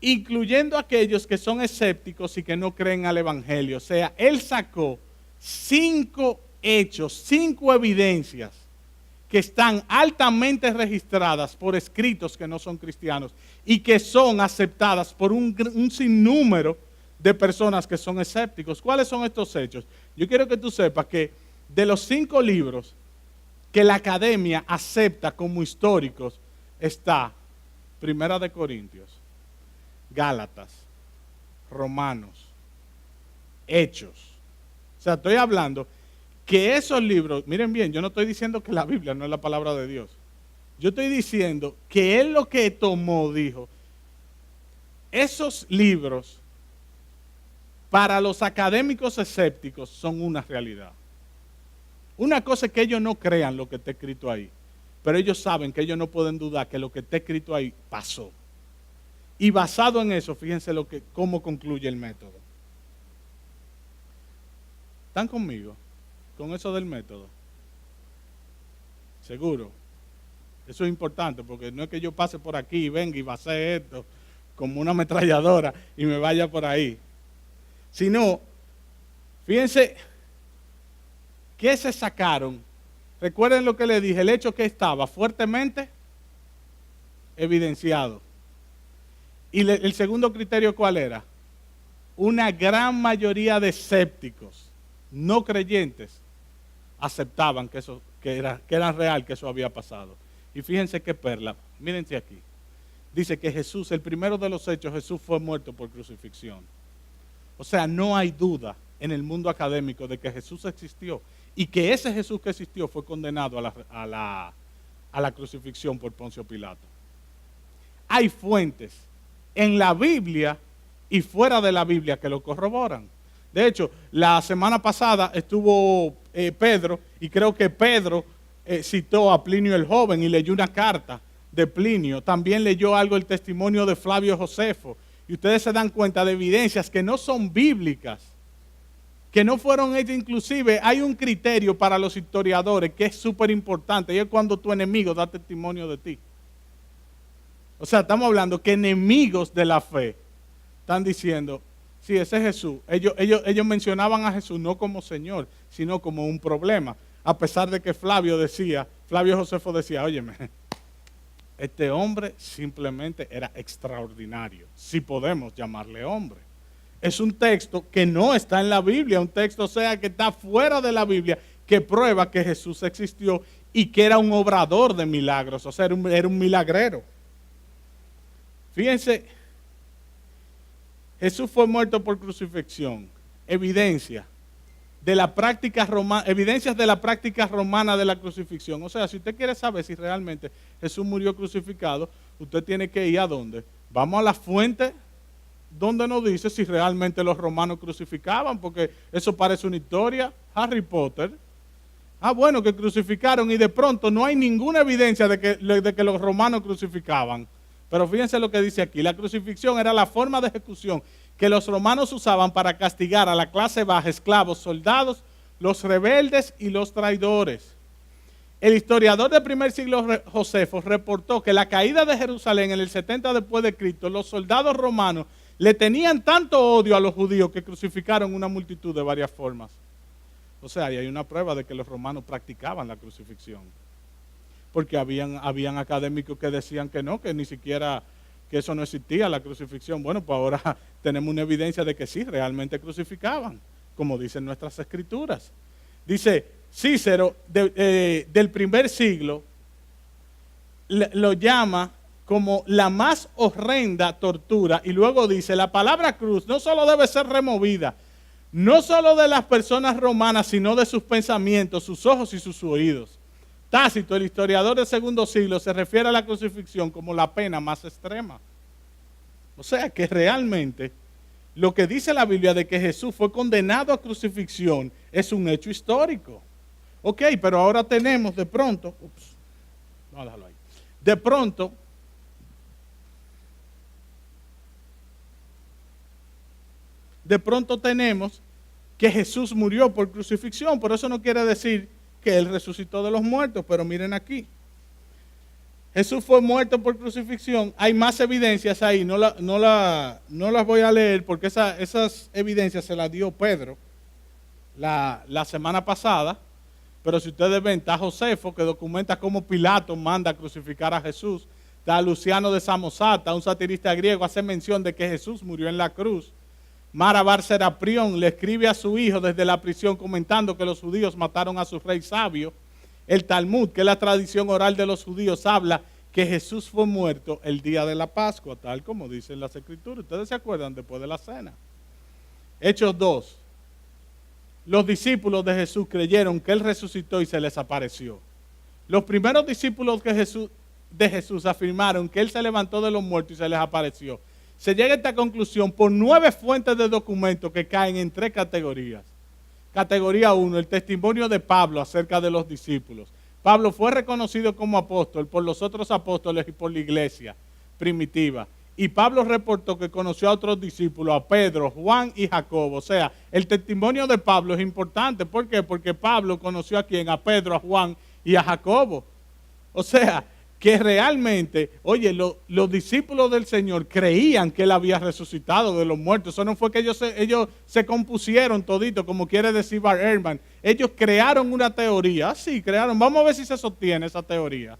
incluyendo aquellos que son escépticos y que no creen al Evangelio. O sea, él sacó 5 hechos, 5 evidencias que están altamente registradas por escritos que no son cristianos y que son aceptadas por un sinnúmero de personas que son escépticos. ¿Cuáles son estos hechos? Yo quiero que tú sepas que de los 5 libros que la academia acepta como históricos está Primera de Corintios, Gálatas, Romanos, Hechos. O sea, estoy hablando que esos libros, miren bien, yo no estoy diciendo que la Biblia no es la palabra de Dios. Yo estoy diciendo que él lo que tomó, dijo, esos libros para los académicos escépticos son una realidad. Una cosa es que ellos no crean lo que está escrito ahí, pero ellos saben que ellos no pueden dudar que lo que está escrito ahí pasó. Y basado en eso, fíjense cómo concluye el método. ¿Están conmigo con eso del método? Seguro. Eso es importante porque no es que yo pase por aquí y venga y va a hacer esto. como una ametralladora y me vaya por ahí. Sino, fíjense, ¿qué se sacaron? Recuerden lo que les dije, el hecho que estaba fuertemente evidenciado. Y el segundo criterio, ¿cuál era? Una gran mayoría de escépticos, no creyentes, aceptaban que era real, que eso había pasado. Y fíjense qué perla, mírense aquí. Dice que Jesús, el primero de los hechos, Jesús fue muerto por crucifixión. O sea, no hay duda en el mundo académico de que Jesús existió y que ese Jesús que existió fue condenado a la crucifixión por Poncio Pilato. Hay fuentes en la Biblia y fuera de la Biblia que lo corroboran. De hecho, la semana pasada estuvo Pedro, y creo que Pedro citó a Plinio el Joven y leyó una carta de Plinio. También leyó algo el testimonio de Flavio Josefo. Y ustedes se dan cuenta de evidencias que no son bíblicas, que no fueron hechas. Inclusive hay un criterio para los historiadores que es súper importante, y es cuando tu enemigo da testimonio de ti. O sea, estamos hablando que enemigos de la fe están diciendo, sí, ese es Jesús. Ellos mencionaban a Jesús no como Señor, sino como un problema. A pesar de que Flavio Josefo decía, óyeme, este hombre simplemente era extraordinario, si podemos llamarle hombre. Es un texto que no está en la Biblia, un texto, o sea, que está fuera de la Biblia, que prueba que Jesús existió y que era un obrador de milagros, o sea, era un milagrero. Fíjense, Jesús fue muerto por crucifixión, evidencias de la práctica romana de la crucifixión. O sea, si usted quiere saber si realmente Jesús murió crucificado, usted tiene que ir ¿a dónde? Vamos a la fuente donde nos dice si realmente los romanos crucificaban, porque eso parece una historia. Harry Potter. Bueno, que crucificaron y de pronto no hay ninguna evidencia de que los romanos crucificaban. Pero fíjense lo que dice aquí, la crucifixión era la forma de ejecución que los romanos usaban para castigar a la clase baja, esclavos, soldados, los rebeldes y los traidores. El historiador del primer siglo, Josefo, reportó que la caída de Jerusalén en el 70 después de Cristo, los soldados romanos le tenían tanto odio a los judíos que crucificaron una multitud de varias formas. O sea, y hay una prueba de que los romanos practicaban la crucifixión. Porque habían académicos que decían que no, que ni siquiera, que eso no existía, la crucifixión. Bueno, pues ahora tenemos una evidencia de que sí, realmente crucificaban, como dicen nuestras escrituras. Dice Cícero, del primer siglo, lo llama como la más horrenda tortura, y luego dice, la palabra cruz no solo debe ser removida, no solo de las personas romanas, sino de sus pensamientos, sus ojos y sus oídos. Tácito, el historiador del segundo siglo, se refiere a la crucifixión como la pena más extrema. O sea que realmente lo que dice la Biblia de que Jesús fue condenado a crucifixión es un hecho histórico. Ok, pero ahora tenemos de pronto, no, déjalo ahí. De pronto tenemos que Jesús murió por crucifixión, pero eso no quiere decir que Él resucitó de los muertos, pero miren aquí. Jesús fue muerto por crucifixión. Hay más evidencias ahí, no las voy a leer porque esas evidencias se las dio Pedro la semana pasada, pero si ustedes ven, está Josefo que documenta cómo Pilato manda a crucificar a Jesús, está Luciano de Samosata, un satirista griego, hace mención de que Jesús murió en la cruz. Mara Bar Serapión le escribe a su hijo desde la prisión comentando que los judíos mataron a su rey sabio. El Talmud, que es la tradición oral de los judíos, habla que Jesús fue muerto el día de la Pascua, tal como dicen las Escrituras. ¿Ustedes se acuerdan después de la cena? Hechos 2. Los discípulos de Jesús creyeron que Él resucitó y se les apareció. Los primeros discípulos de Jesús afirmaron que Él se levantó de los muertos y se les apareció. Se llega a esta conclusión por 9 fuentes de documentos que caen en 3 categorías. Categoría 1, el testimonio de Pablo acerca de los discípulos. Pablo fue reconocido como apóstol por los otros apóstoles y por la iglesia primitiva. Y Pablo reportó que conoció a otros discípulos, a Pedro, Juan y Jacobo. O sea, el testimonio de Pablo es importante. ¿Por qué? Porque Pablo conoció a quién, a Pedro, a Juan y a Jacobo. O sea, que realmente, oye, los discípulos del Señor creían que Él había resucitado de los muertos. Eso no fue que ellos se compusieron todito, como quiere decir Bart Ehrman. Ellos crearon una teoría, sí, crearon. Vamos a ver si se sostiene esa teoría.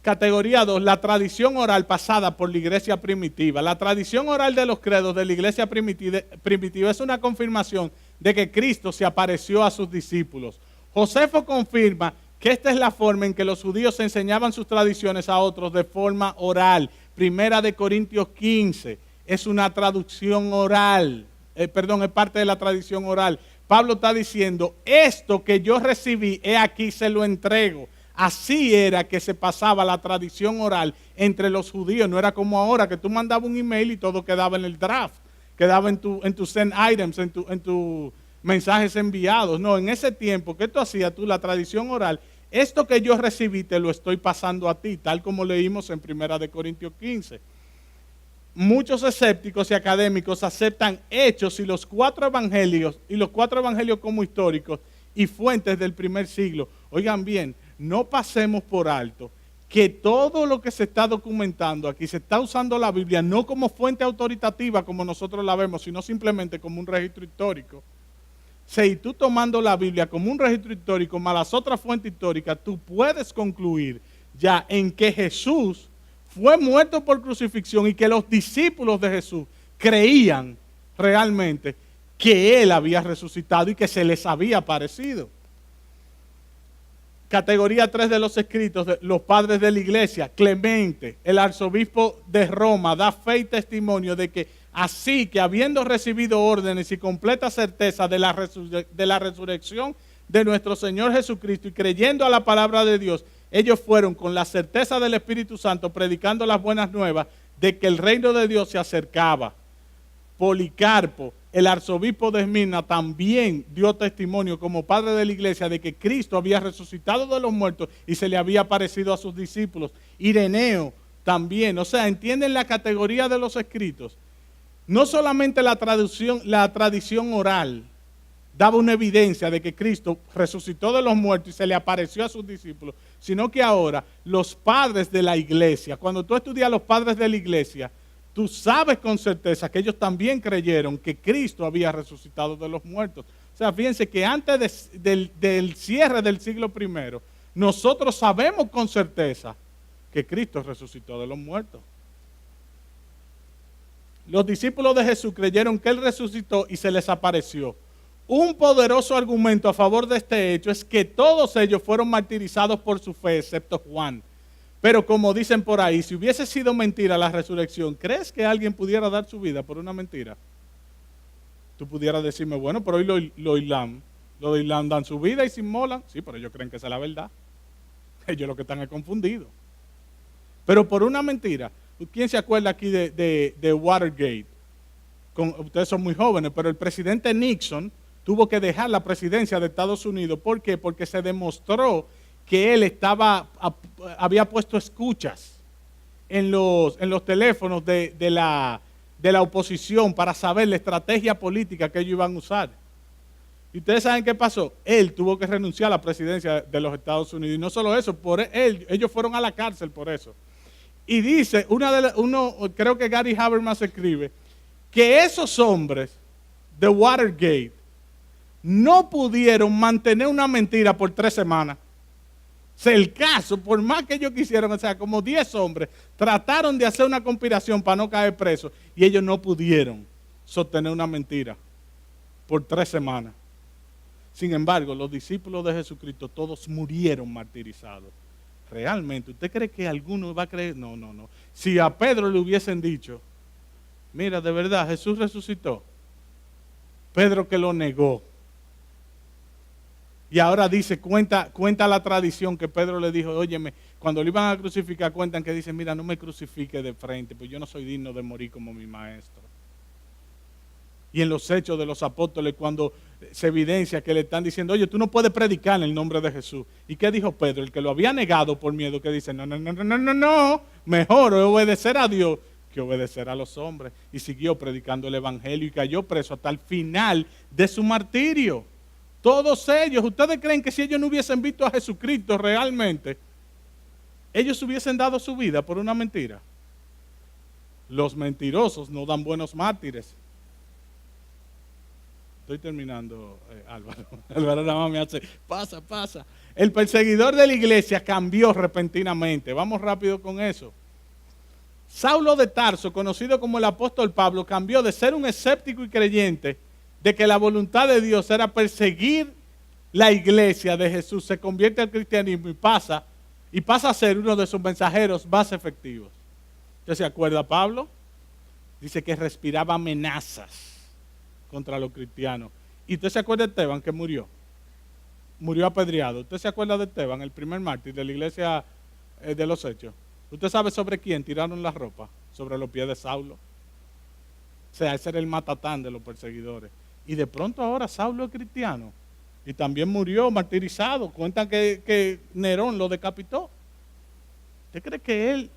Categoría 2, la tradición oral pasada por la iglesia primitiva. La tradición oral de los credos de la iglesia primitiva es una confirmación de que Cristo se apareció a sus discípulos. Josefo confirma que esta es la forma en que los judíos enseñaban sus tradiciones a otros de forma oral. Primera de Corintios 15 es una traducción oral, es parte de la tradición oral. Pablo está diciendo, esto que yo recibí, he aquí se lo entrego. Así era que se pasaba la tradición oral entre los judíos. No era como ahora que tú mandabas un email y todo quedaba en el draft, quedaba en tu send items, en tu mensajes enviados. No, en ese tiempo, ¿qué tú hacías tú? La tradición oral, esto que yo recibí te lo estoy pasando a ti, tal como leímos en 1 Corintios 15. Muchos escépticos y académicos aceptan hechos y los cuatro evangelios como históricos y fuentes del primer siglo. Oigan bien, no pasemos por alto que todo lo que se está documentando aquí, se está usando la Biblia no como fuente autoritativa como nosotros la vemos, sino simplemente como un registro histórico. Si tú tomando la Biblia como un registro histórico más las otras fuentes históricas, tú puedes concluir ya en que Jesús fue muerto por crucifixión y que los discípulos de Jesús creían realmente que Él había resucitado y que se les había aparecido. Categoría 3 de los escritos de los padres de la iglesia. Clemente, el arzobispo de Roma, da fe y testimonio de que así que habiendo recibido órdenes y completa certeza de la resurrección de nuestro Señor Jesucristo y creyendo a la palabra de Dios, ellos fueron con la certeza del Espíritu Santo predicando las buenas nuevas de que el reino de Dios se acercaba. Policarpo, el arzobispo de Esmirna, también dio testimonio como padre de la iglesia de que Cristo había resucitado de los muertos y se le había aparecido a sus discípulos. Ireneo también, o sea, entienden la categoría de los escritos. No solamente la tradición oral daba una evidencia de que Cristo resucitó de los muertos y se le apareció a sus discípulos, sino que ahora los padres de la iglesia, cuando tú estudias a los padres de la iglesia, tú sabes con certeza que ellos también creyeron que Cristo había resucitado de los muertos. O sea, fíjense que antes del cierre del siglo I, nosotros sabemos con certeza que Cristo resucitó de los muertos. Los discípulos de Jesús creyeron que Él resucitó y se les apareció. Un poderoso argumento a favor de este hecho es que todos ellos fueron martirizados por su fe, excepto Juan. Pero como dicen por ahí, si hubiese sido mentira la resurrección, ¿crees que alguien pudiera dar su vida por una mentira? Tú pudieras decirme, bueno, pero hoy los Islam dan su vida y se inmolan. Sí, pero ellos creen que esa es la verdad. Ellos lo que están es confundidos. Pero por una mentira, ¿quién se acuerda aquí de Watergate? Ustedes son muy jóvenes, pero el presidente Nixon tuvo que dejar la presidencia de Estados Unidos. ¿Por qué? Porque se demostró que él había puesto escuchas en los teléfonos de la oposición para saber la estrategia política que ellos iban a usar. ¿Y ustedes saben qué pasó? Él tuvo que renunciar a la presidencia de los Estados Unidos. Y no solo eso, ellos fueron a la cárcel por eso. Y dice, creo que Gary Habermas escribe, que esos hombres de Watergate no pudieron mantener una mentira por 3 semanas. O sea, el caso, por más que ellos quisieron, o sea, como 10 hombres, trataron de hacer una conspiración para no caer presos y ellos no pudieron sostener una mentira por 3 semanas. Sin embargo, los discípulos de Jesucristo todos murieron martirizados. Realmente, ¿usted cree que alguno va a creer? No. Si a Pedro le hubiesen dicho, mira, de verdad, Jesús resucitó, Pedro que lo negó. Y ahora dice, cuenta la tradición que Pedro le dijo, óyeme, cuando lo iban a crucificar, cuentan que dice, mira, no me crucifique de frente, pues yo no soy digno de morir como mi maestro. Y en los hechos de los apóstoles, cuando se evidencia que le están diciendo, oye, tú no puedes predicar en el nombre de Jesús. ¿Y qué dijo Pedro? El que lo había negado por miedo, que dice, no, mejor obedecer a Dios que obedecer a los hombres. Y siguió predicando el evangelio y cayó preso hasta el final de su martirio. Todos ellos, ¿ustedes creen que si ellos no hubiesen visto a Jesucristo realmente, ellos hubiesen dado su vida por una mentira? Los mentirosos no dan buenos mártires. Estoy terminando, Álvaro. Álvaro nada más me hace, pasa. El perseguidor de la iglesia cambió repentinamente. Vamos rápido con eso. Saulo de Tarso, conocido como el apóstol Pablo, cambió de ser un escéptico y creyente de que la voluntad de Dios era perseguir la iglesia de Jesús, se convierte al cristianismo y pasa a ser uno de sus mensajeros más efectivos. ¿Usted se acuerda, Pablo? Dice que respiraba amenazas contra los cristianos. ¿Y usted se acuerda de Esteban que murió? Murió apedreado. ¿Usted se acuerda de Esteban, el primer mártir de la iglesia de los Hechos? ¿Usted sabe sobre quién tiraron la ropa? Sobre los pies de Saulo. O sea, ese era el matatán de los perseguidores. Y de pronto ahora Saulo es cristiano. Y también murió martirizado. Cuentan que Nerón lo decapitó. ¿Usted cree que él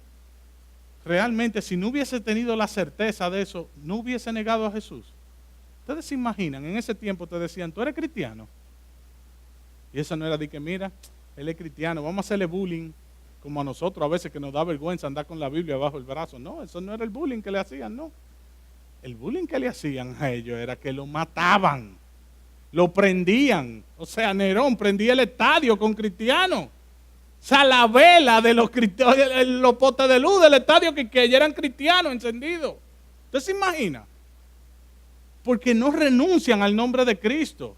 realmente, si no hubiese tenido la certeza de eso, no hubiese negado a Jesús? Ustedes se imaginan, en ese tiempo te decían, ¿tú eres cristiano? Y eso no era de que, mira, él es cristiano, vamos a hacerle bullying, como a nosotros a veces que nos da vergüenza andar con la Biblia bajo el brazo. No, eso no era el bullying que le hacían, no. El bullying que le hacían a ellos era que lo mataban, lo prendían. O sea, Nerón prendía el estadio con cristianos. O sea, la vela de los potes de luz del estadio que ya eran cristianos encendidos. ¿Usted se imagina? Porque no renuncian al nombre de Cristo.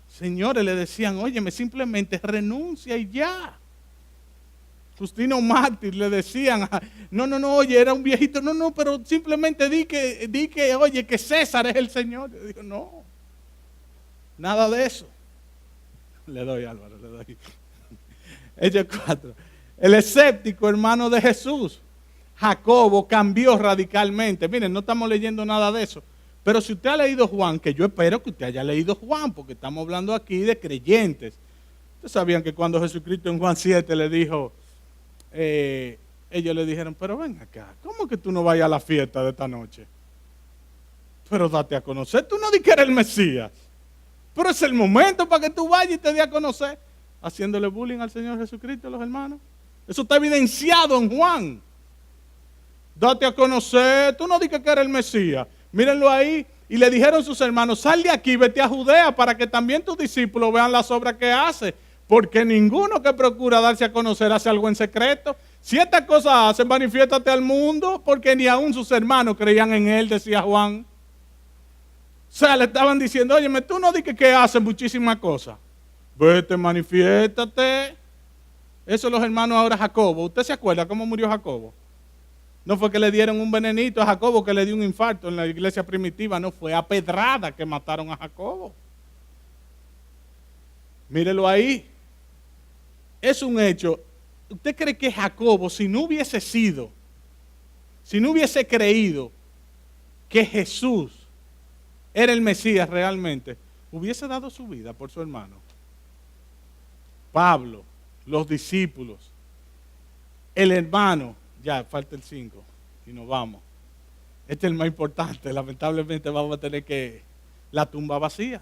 Señores, le decían, óyeme, simplemente renuncia y ya. Justino Mártir le decían, no, oye, era un viejito, no, pero simplemente di que, oye, que César es el Señor. Yo digo, no, nada de eso. Le doy, Álvaro, le doy. Hechos 4. El escéptico hermano de Jesús, Jacobo, cambió radicalmente. Miren, no estamos leyendo nada de eso. Pero si usted ha leído Juan, que yo espero que usted haya leído Juan, porque estamos hablando aquí de creyentes. Ustedes sabían que cuando Jesucristo en Juan 7 le dijo, ellos le dijeron, pero ven acá, ¿cómo que tú no vayas a la fiesta de esta noche? Pero date a conocer, tú no di que eres el Mesías. Pero es el momento para que tú vayas y te dé a conocer. Haciéndole bullying al Señor Jesucristo, los hermanos. Eso está evidenciado en Juan. Date a conocer, tú no di que eres el Mesías. Mírenlo ahí. Y le dijeron sus hermanos, sal de aquí, vete a Judea para que también tus discípulos vean las obras que hace. Porque ninguno que procura darse a conocer hace algo en secreto. Si estas cosas hacen, manifiéstate al mundo, porque ni aún sus hermanos creían en él, decía Juan. O sea, le estaban diciendo, óyeme, tú no dices que hacen muchísimas cosas. Vete, manifiéstate. Eso los hermanos ahora Jacobo. ¿Usted se acuerda cómo murió Jacobo? No fue que le dieron un venenito a Jacobo que le dio un infarto en la iglesia primitiva. No, fue a pedrada que mataron a Jacobo. Mírelo ahí. Es un hecho. ¿Usted cree que Jacobo, si no hubiese creído que Jesús era el Mesías realmente, hubiese dado su vida por su hermano? Pablo, los discípulos, el hermano, ya falta el 5 y nos vamos. Este es el más importante, lamentablemente vamos a tener que, la tumba vacía.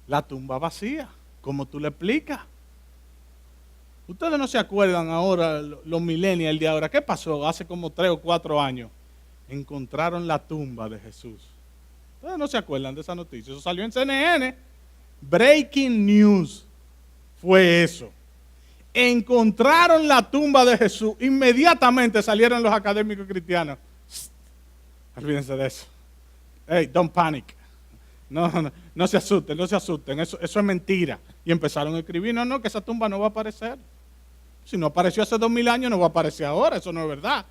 La tumba vacía, ¿cómo tú le explicas? Ustedes no se acuerdan ahora, los millennials de ahora, ¿qué pasó? Hace como 3 o 4 años, encontraron la tumba de Jesús. Ustedes no se acuerdan de esa noticia, eso salió en CNN. Breaking news fue eso. Encontraron la tumba de Jesús. Inmediatamente salieron los académicos cristianos. Olvídense de eso. Hey, don't panic. No se asusten. Eso es mentira. Y empezaron a escribir, no, que esa tumba no va a aparecer. Si no apareció hace 2000 años, no va a aparecer ahora. Eso no es verdad.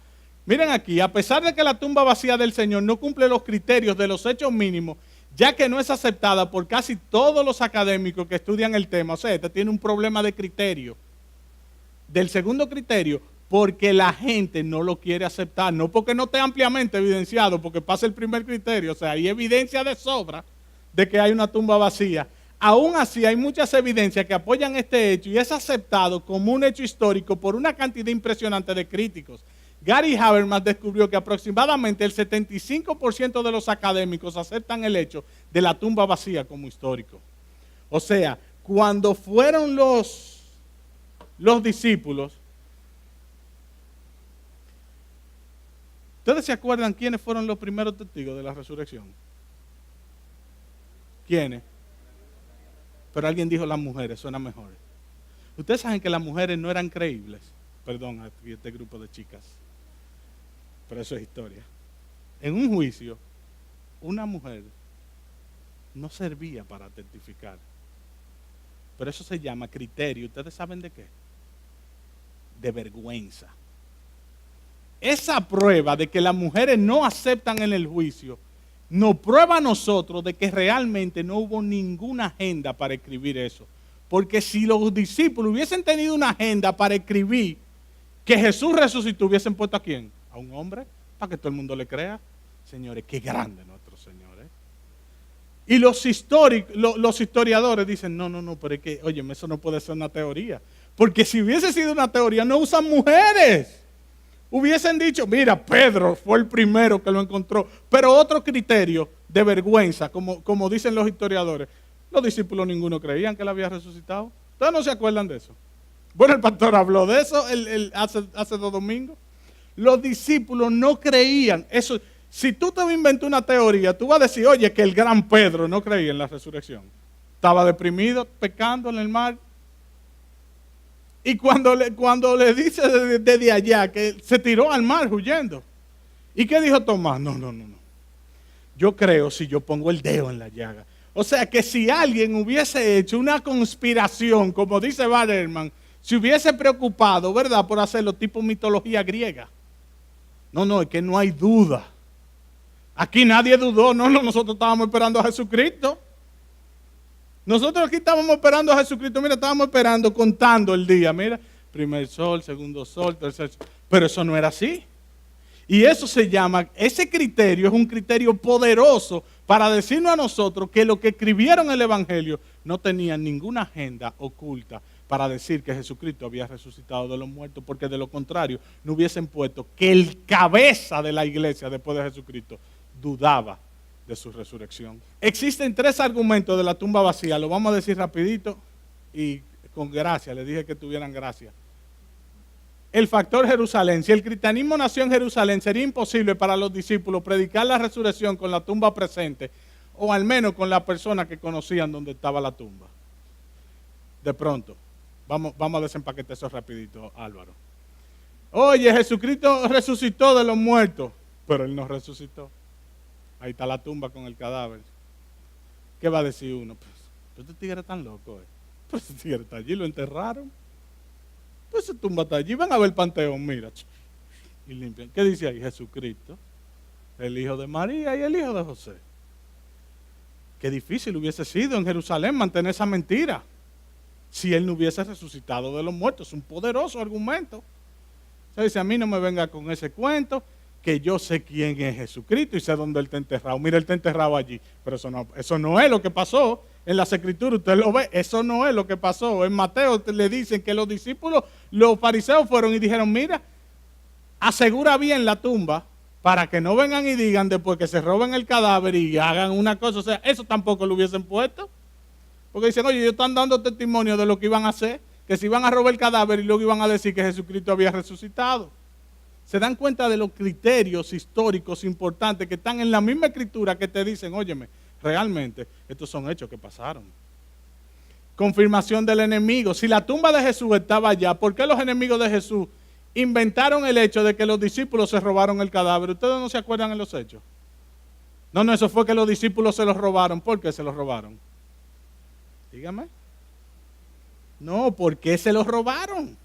Miren aquí, a pesar de que la tumba vacía del Señor no cumple los criterios de los hechos mínimos, ya que no es aceptada por casi todos los académicos que estudian el tema. O sea, este tiene un problema de criterio. Del segundo criterio, porque la gente no lo quiere aceptar. No porque no esté ampliamente evidenciado, porque pasa el primer criterio. O sea, hay evidencia de sobra de que hay una tumba vacía. Aún así, hay muchas evidencias que apoyan este hecho y es aceptado como un hecho histórico por una cantidad impresionante de críticos. Gary Habermas descubrió que aproximadamente el 75% de los académicos aceptan el hecho de la tumba vacía como histórico. O sea, cuando fueron los discípulos, ¿ustedes se acuerdan quiénes fueron los primeros testigos de la resurrección? ¿Quiénes? Pero alguien dijo las mujeres, suena mejor. Ustedes saben que las mujeres no eran creíbles. Perdón a este grupo de chicas, pero eso es historia. En un juicio, una mujer no servía para testificar. Pero eso se llama criterio. ¿Ustedes saben de qué? De vergüenza. Esa prueba de que las mujeres no aceptan en el juicio nos prueba a nosotros de que realmente no hubo ninguna agenda para escribir eso. Porque si los discípulos hubiesen tenido una agenda para escribir que Jesús resucitó, hubiesen puesto ¿a quién? A un hombre, para que todo el mundo le crea. Señores, qué grande nuestro Señor. Y los historiadores dicen, no, pero es que, oye, eso no puede ser una teoría. Porque si hubiese sido una teoría, no usan mujeres. Hubiesen dicho, mira, Pedro fue el primero que lo encontró. Pero otro criterio de vergüenza, como dicen los historiadores, los discípulos ninguno creían que él había resucitado. ¿Ustedes no se acuerdan de eso? Bueno, el pastor habló de eso hace 2 domingos. Los discípulos no creían. Eso, si tú te inventas una teoría, tú vas a decir, oye, que el gran Pedro no creía en la resurrección. Estaba deprimido, pecando en el mar. Y cuando le dice desde allá que se tiró al mar huyendo. ¿Y qué dijo Tomás? No. Yo creo si yo pongo el dedo en la llaga. O sea que si alguien hubiese hecho una conspiración, como dice Baderman, se hubiese preocupado, ¿verdad?, por hacerlo tipo mitología griega. No, es que no hay duda. Aquí nadie dudó, nosotros estábamos esperando a Jesucristo. Nosotros aquí estábamos esperando a Jesucristo, mira, estábamos esperando, contando el día, mira, primer sol, segundo sol, tercer sol, pero eso no era así. Y eso se llama, ese criterio es un criterio poderoso para decirnos a nosotros que lo que escribieron el Evangelio no tenían ninguna agenda oculta para decir que Jesucristo había resucitado de los muertos, porque de lo contrario no hubiesen puesto que el cabeza de la iglesia después de Jesucristo dudaba de su resurrección. Existen 3 argumentos de la tumba vacía, lo vamos a decir rapidito y con gracia, les dije que tuvieran gracia. El factor Jerusalén. Si el cristianismo nació en Jerusalén, sería imposible para los discípulos predicar la resurrección con la tumba presente, o al menos con las personas que conocían dónde estaba la tumba. De pronto, vamos a desempaquetar eso rapidito, Álvaro. Oye, Jesucristo resucitó de los muertos, pero Él no resucitó. Ahí está la tumba con el cadáver. ¿Qué va a decir uno? Pues este tigre es tan loco. Pues este tigre está allí, lo enterraron. Pues esa tumba está allí, van a ver el panteón, mira. Y limpian. ¿Qué dice ahí? Jesucristo, el hijo de María y el hijo de José. Qué difícil hubiese sido en Jerusalén mantener esa mentira si Él no hubiese resucitado de los muertos. Es un poderoso argumento. Se dice, a mí no me venga con ese cuento, que yo sé quién es Jesucristo y sé dónde Él está enterrado. Mira, Él está enterrado allí. Pero eso no es lo que pasó. En las escrituras usted lo ve, eso no es lo que pasó. En Mateo le dicen que los discípulos, los fariseos fueron y dijeron, mira, asegura bien la tumba para que no vengan y digan después que se roben el cadáver y hagan una cosa. O sea, eso tampoco lo hubiesen puesto. Porque dicen, oye, ellos están dando testimonio de lo que iban a hacer, que se iban a robar el cadáver y luego iban a decir que Jesucristo había resucitado. Se dan cuenta de los criterios históricos importantes que están en la misma escritura que te dicen, óyeme, realmente estos son hechos que pasaron. Confirmación del enemigo. Si la tumba de Jesús estaba allá, ¿por qué los enemigos de Jesús inventaron el hecho de que los discípulos se robaron el cadáver? ¿Ustedes no se acuerdan en los hechos? No, eso fue que los discípulos se los robaron. ¿Por qué se los robaron? Dígame. No, ¿por qué se los robaron?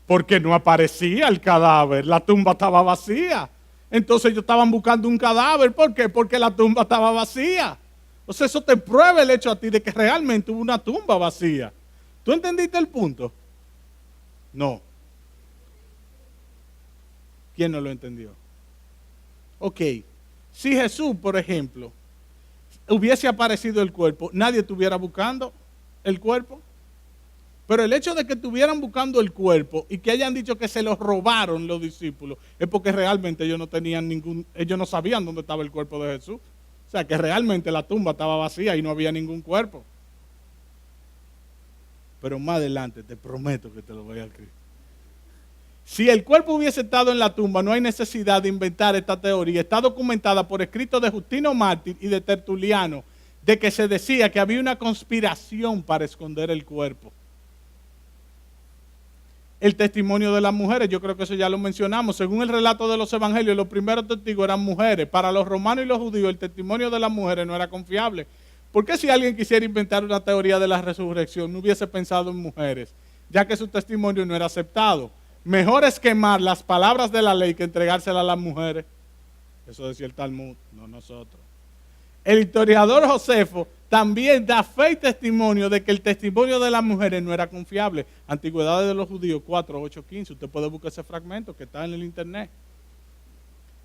Porque no aparecía el cadáver, la tumba estaba vacía. Entonces ellos estaban buscando un cadáver. ¿Por qué? Porque la tumba estaba vacía. O sea, eso te prueba el hecho a ti de que realmente hubo una tumba vacía. ¿Tú entendiste el punto? No. ¿Quién no lo entendió? Ok, si Jesús, por ejemplo, hubiese aparecido el cuerpo, nadie estuviera buscando el cuerpo. Pero el hecho de que estuvieran buscando el cuerpo y que hayan dicho que se los robaron los discípulos, es porque realmente ellos ellos no sabían dónde estaba el cuerpo de Jesús. O sea, que realmente la tumba estaba vacía y no había ningún cuerpo. Pero más adelante te prometo que te lo voy a escribir. Si el cuerpo hubiese estado en la tumba, no hay necesidad de inventar esta teoría. Está documentada por escritos de Justino Mártir y de Tertuliano, de que se decía que había una conspiración para esconder el cuerpo. El testimonio de las mujeres, yo creo que eso ya lo mencionamos. Según el relato de los evangelios, los primeros testigos eran mujeres. Para los romanos y los judíos, el testimonio de las mujeres no era confiable. ¿Por qué si alguien quisiera inventar una teoría de la resurrección, no hubiese pensado en mujeres, ya que su testimonio no era aceptado? Mejor es quemar las palabras de la ley que entregárselas a las mujeres. Eso decía el Talmud, no nosotros. El historiador Josefo también da fe y testimonio de que el testimonio de las mujeres no era confiable. Antigüedades de los Judíos 4, 8, 15. Usted puede buscar ese fragmento que está en el internet.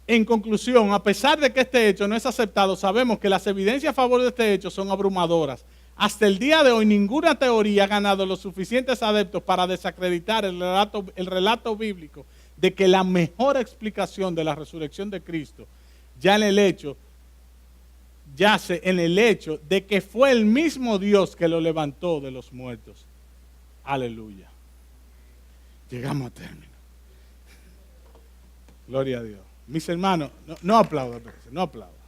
En conclusión, a pesar de que este hecho no es aceptado, sabemos que las evidencias a favor de este hecho son abrumadoras. Hasta el día de hoy, ninguna teoría ha ganado los suficientes adeptos para desacreditar el relato bíblico de que la mejor explicación de la resurrección de Cristo yace en el hecho de que fue el mismo Dios que lo levantó de los muertos. Aleluya. Llegamos a término. Gloria a Dios. Mis hermanos, no aplaudan, no aplaudan.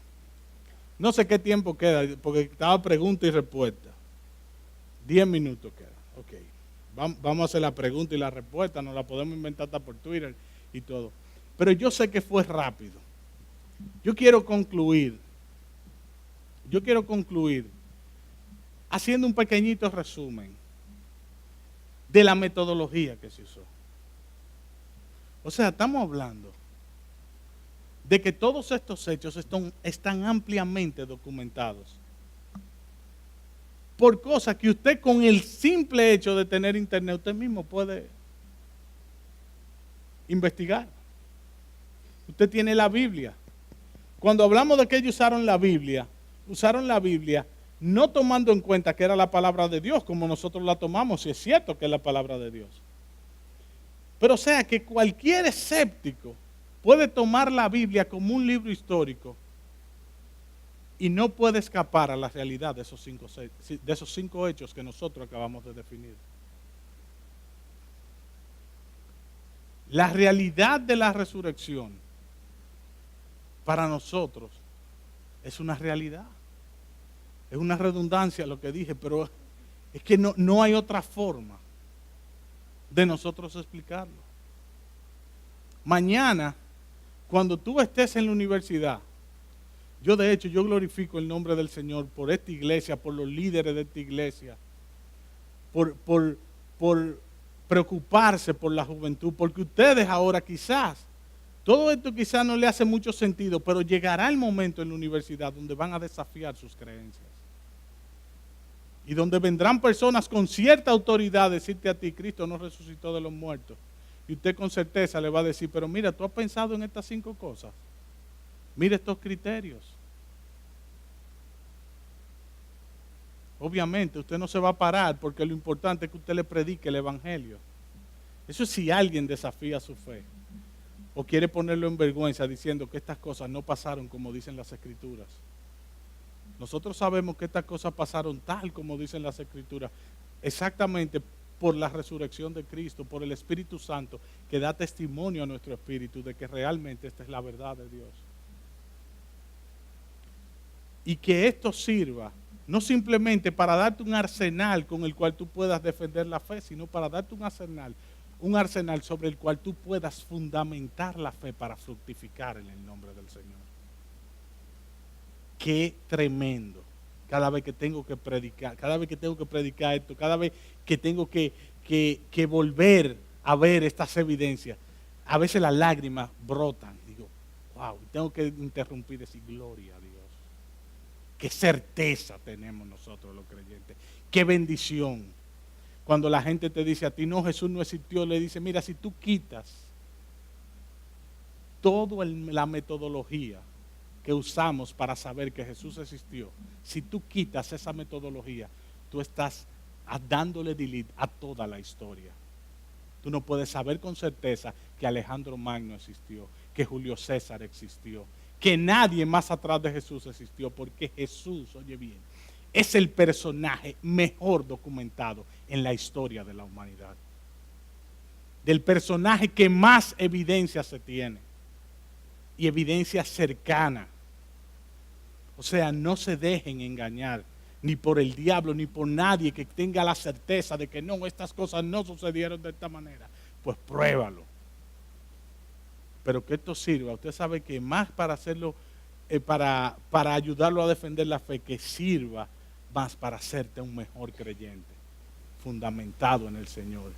No sé qué tiempo queda, porque estaba pregunta y respuesta. 10 minutos queda. Ok. Vamos a hacer la pregunta y la respuesta, nos la podemos inventar hasta por Twitter y todo. Pero yo sé que fue rápido. Yo quiero concluir haciendo un pequeñito resumen de la metodología que se usó. O sea, estamos hablando de que todos estos hechos están ampliamente documentados por cosas que usted, con el simple hecho de tener internet, usted mismo puede investigar. Usted tiene la Biblia. Cuando hablamos de que ellos usaron la Biblia no tomando en cuenta que era la palabra de Dios, como nosotros la tomamos, si es cierto que es la palabra de Dios. Pero o sea que cualquier escéptico puede tomar la Biblia como un libro histórico y no puede escapar a la realidad de esos cinco hechos que nosotros acabamos de definir. La realidad de la resurrección para nosotros es una realidad. Es una redundancia lo que dije, pero es que no hay otra forma de nosotros explicarlo. Mañana, cuando tú estés en la universidad, yo glorifico el nombre del Señor por esta iglesia, por los líderes de esta iglesia, por preocuparse por la juventud, porque ustedes ahora todo esto quizás no le hace mucho sentido, pero llegará el momento en la universidad donde van a desafiar sus creencias. Y donde vendrán personas con cierta autoridad a decirte a ti, Cristo no resucitó de los muertos. Y usted con certeza le va a decir, pero mira, tú has pensado en estas 5 cosas. Mira estos criterios. Obviamente usted no se va a parar porque lo importante es que usted le predique el evangelio. Eso es si alguien desafía su fe o quiere ponerlo en vergüenza diciendo que estas cosas no pasaron como dicen las escrituras. Nosotros sabemos que estas cosas pasaron tal como dicen las escrituras, exactamente por la resurrección de Cristo, por el Espíritu Santo, que da testimonio a nuestro espíritu de que realmente esta es la verdad de Dios. Y que esto sirva no simplemente para darte un arsenal con el cual tú puedas defender la fe, sino para darte un arsenal sobre el cual tú puedas fundamentar la fe para fructificar en el nombre del Señor. Qué tremendo. Cada vez que tengo que predicar esto, cada vez que tengo que volver a ver estas evidencias, a veces las lágrimas brotan. Digo, wow, tengo que interrumpir y decir, gloria a Dios. Qué certeza tenemos nosotros los creyentes. Qué bendición. Cuando la gente te dice a ti, no, Jesús no existió, le dice, mira, si tú quitas toda la metodología que usamos para saber que Jesús existió, si tú quitas esa metodología, tú estás dándole delete a toda la historia. Tú no puedes saber con certeza que Alejandro Magno existió, que Julio César existió, que nadie más atrás de Jesús existió, porque Jesús, oye bien, es el personaje mejor documentado en la historia de la humanidad. Del personaje que más evidencia se tiene, y evidencia cercana. O sea, no se dejen engañar, ni por el diablo, ni por nadie que tenga la certeza de que no, estas cosas no sucedieron de esta manera. Pues pruébalo. Pero que esto sirva, usted sabe que más para hacerlo, para ayudarlo a defender la fe, que sirva más para hacerte un mejor creyente, fundamentado en el Señor.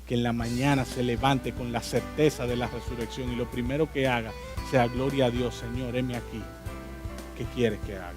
Que en la mañana se levante con la certeza de la resurrección y lo primero que haga sea gloria a Dios, Señor, heme aquí. ¿Qué quieres que haga?